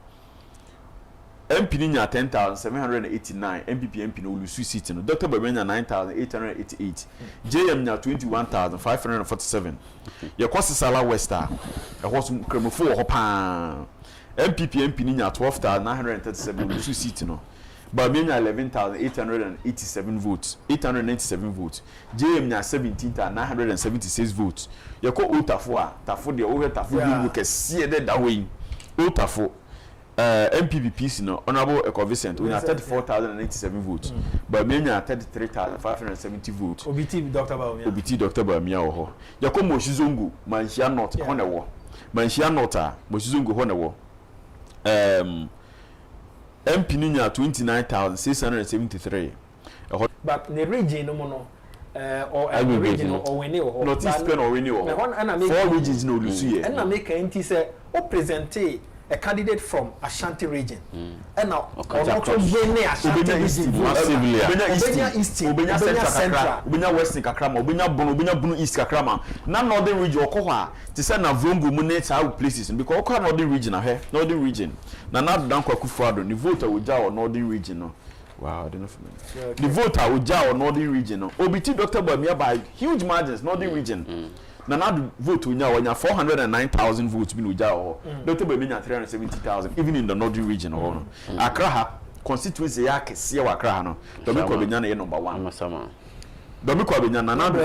Speaker 8: MP Ninya 10,789, MP no Lusu seat, no. Dr. Bamenya 9,888, JM nya 21,547. Your cost Sisala Wester, a horse cremofo hopa. MP Ninya 12,937 Lusu seat, no. Bamenya 11,887 votes, 897 votes. JM nya 17,976 votes. Your co Utafo, Tafo de over Tafo, you can see that way. Utafo. MPPPC no honorable Ecovicent we have 34,087 votes but Menya 33,570 votes
Speaker 1: OBT Dr.
Speaker 8: Bamia oho yako Moshizungu Manshia North honewo Manshia North Moshizungu honewo MP Ninya 29,673
Speaker 1: but the region no or a region or when you
Speaker 8: not East Pen or when you 4 regions no Lucia
Speaker 1: and I make a anti say o presente a candidate from Ashanti region. And now, Ashanti region. Obenya East, Obenya Central,
Speaker 8: Obenya Western Kakrama, Obenya Bunu East Kakrama. Now Northern region, Okoha, to send a Vrungu Munets out places because Okoha Northern region, Northern region. Now not akufo-addo, the voter will jaw Northern region. Wow, I don't know for me. The voter will jaw Northern region. OBT Dr. Bamia by huge margins, Northern region. Now vote we now 409,000 votes been uja Dr. Bamenya 370,000 even in the northern region or Accra constituency yake sia wa Accra no Domiko Benya na number 1 Domiko Benya na nadu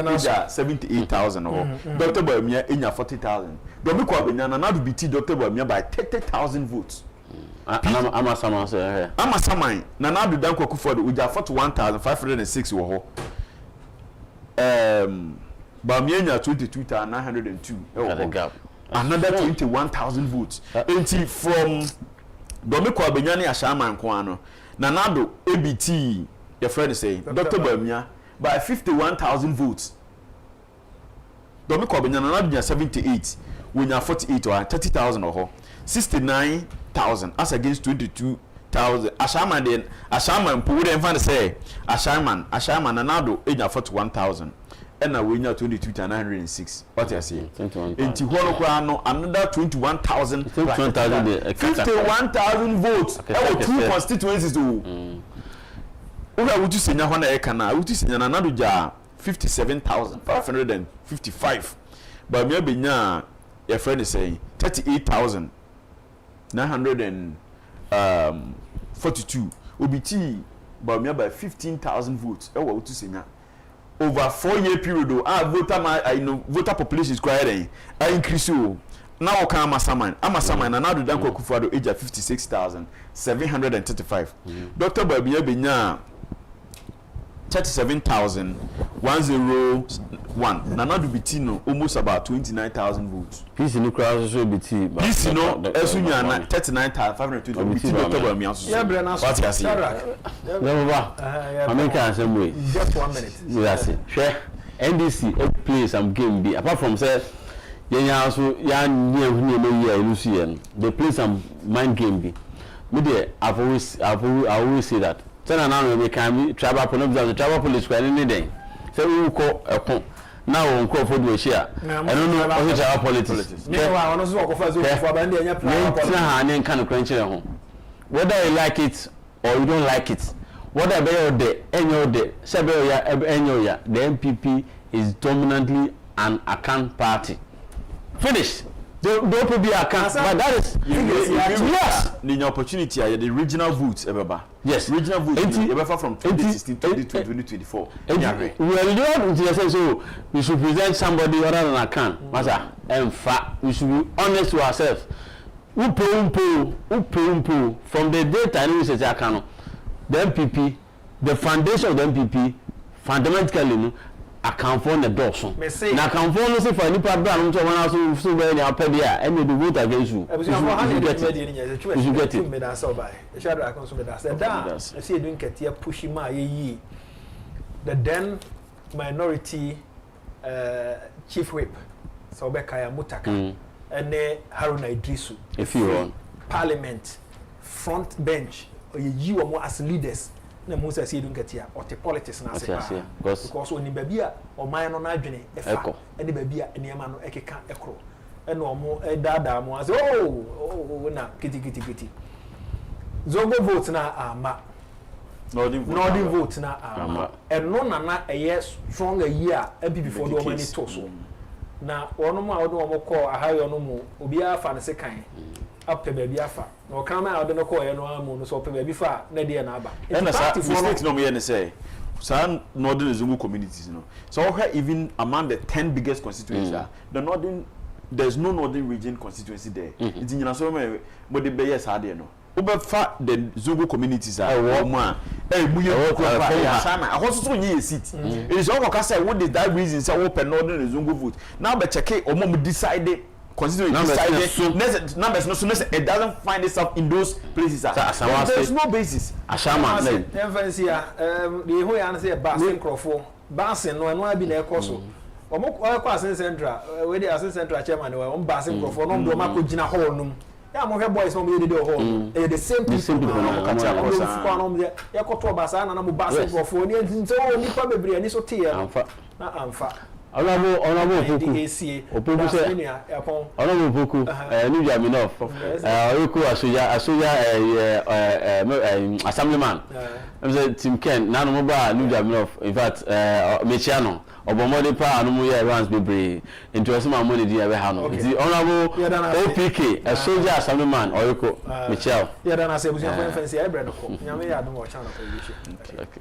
Speaker 8: 78,000 or Dr. Bamenya enya 40,000 Domiko Benya na nadu BT Dr. Bamenya by 30,000 votes
Speaker 6: ama sama
Speaker 8: na nadu danko akufo-addo uja 41,506 wo ho Bamiya 22,902. Another 21,000 votes. Enti from Domiko Abenyani Ashama Nkwano. Nanado ABT, your friend say, Dr. Bamiya by 51,000 votes. Domiko Abenyani Nanado 78. We have 48 or 30,000 or 69,000 as against 22,000. Ashama then Ashama Mpu and fan say Ashama Nanado 41,000. And now we know 22,906. What you say? 21,000. Another 21,000. 51,000 votes. That were 2 constituencies. Who would you say now? When I can, I would say another jar 57,555. But maybe now your friend is saying 38,942. OBT, but maybe by 15,000 votes. That what you say now? over 4-year period voter population is quite increase now okay amasaman na do dan akufo-addo age 56,735 Dr. Babia benya 37,101 na do bitino almost about 29,000 votes
Speaker 6: PC no crowd so biti
Speaker 8: PC no esunya na 39,520 biti Dr. Babia so
Speaker 1: yeah bre na so
Speaker 6: American assembly
Speaker 1: just 1 minute
Speaker 6: yes share NDC play some game be apart from say yenya so ya nye hunu no year ilusu yen they play some mind game be me there I always say that tell na we can tribal police the tribal police kwa ni den say we ko ekon now on call for do share I don't know how tribal politics
Speaker 1: me wa ono so okofa zo okofa ba ndi enya plan
Speaker 6: ko na ne kan ko nche ho whether you like it or you don't like it whether be your day enyo day say be ya enyo ya the MPP is dominantly an Akan party finish don't be a cancer but that is yes
Speaker 8: the opportunity are the regional votes ebeba
Speaker 6: yes
Speaker 8: regional votes ebeba from 2016 to 2024
Speaker 6: well you want to say so we should present somebody other than Akan master in fact we should be honest to ourselves upo from the data we say Akan the MPP the foundation of the MPP fundamentally account for the doorso na account for no say for any part brand so one so be any appedia and they vote against you you should get it
Speaker 1: me that so by e share that come so that say da see do nketia push ma yi the then minority chief whip so be kaya mutaka and Haruna Idrisu
Speaker 6: if you want
Speaker 1: parliament front bench you are more as leaders na mo say do nketia or the politics na say because oni baby a o man no na adwene e fa ene baby a enema no ekeka ekro ene o mo dada mo say oh na kiti zongo vote na ama Northern vote na ama eno na eye strong a year MPP for do many to so na ono mo a wo mo call ahayo no mo obi afa ne sekan apɛ baby afa na ɔkama a ɔde no kɔ yɛ no amu no so ɔpɛ baby fa na de na aba
Speaker 8: ɛna sa mistake no mo yɛ ne sɛ sa northern zungu communities no so even among the 10 biggest constituencies the northern there's no northern region constituency there it nyina so mo de be yes ade no obefa the zungu communities are mo a mu ye ko fa sana ahoso nyi seat it is all ka say what is that reason say wo pɛ northern zungu vote now be check o mo decide considering numbers no so it doesn't find itself in those places there's no basis
Speaker 1: ashama emphasis the whole answer basin crofo basin no eno abi na ekoso omo ko asen central we dey asen central chairman we on basin crofo no do ma ko gina hall num ya mo hwe boys no mo dey hall the same people no ka cha ko sa no ya ko to basa na mo basin crofo ni ntinso ni pa bebre ani so te ya na amfa honorable Opoku say honorable Opoku New Jaminoff Oyeko Asoya assemblyman say Tim Ken na no ba New Jaminoff in fact Mechiano obomode pa anu mo ye runs bebre into my money dey have no the honorable OPK Asoya assemblyman Oyeko Mechiao ya da na say busia for fancy e bre no ko nyame ya do mo channel for you
Speaker 6: okay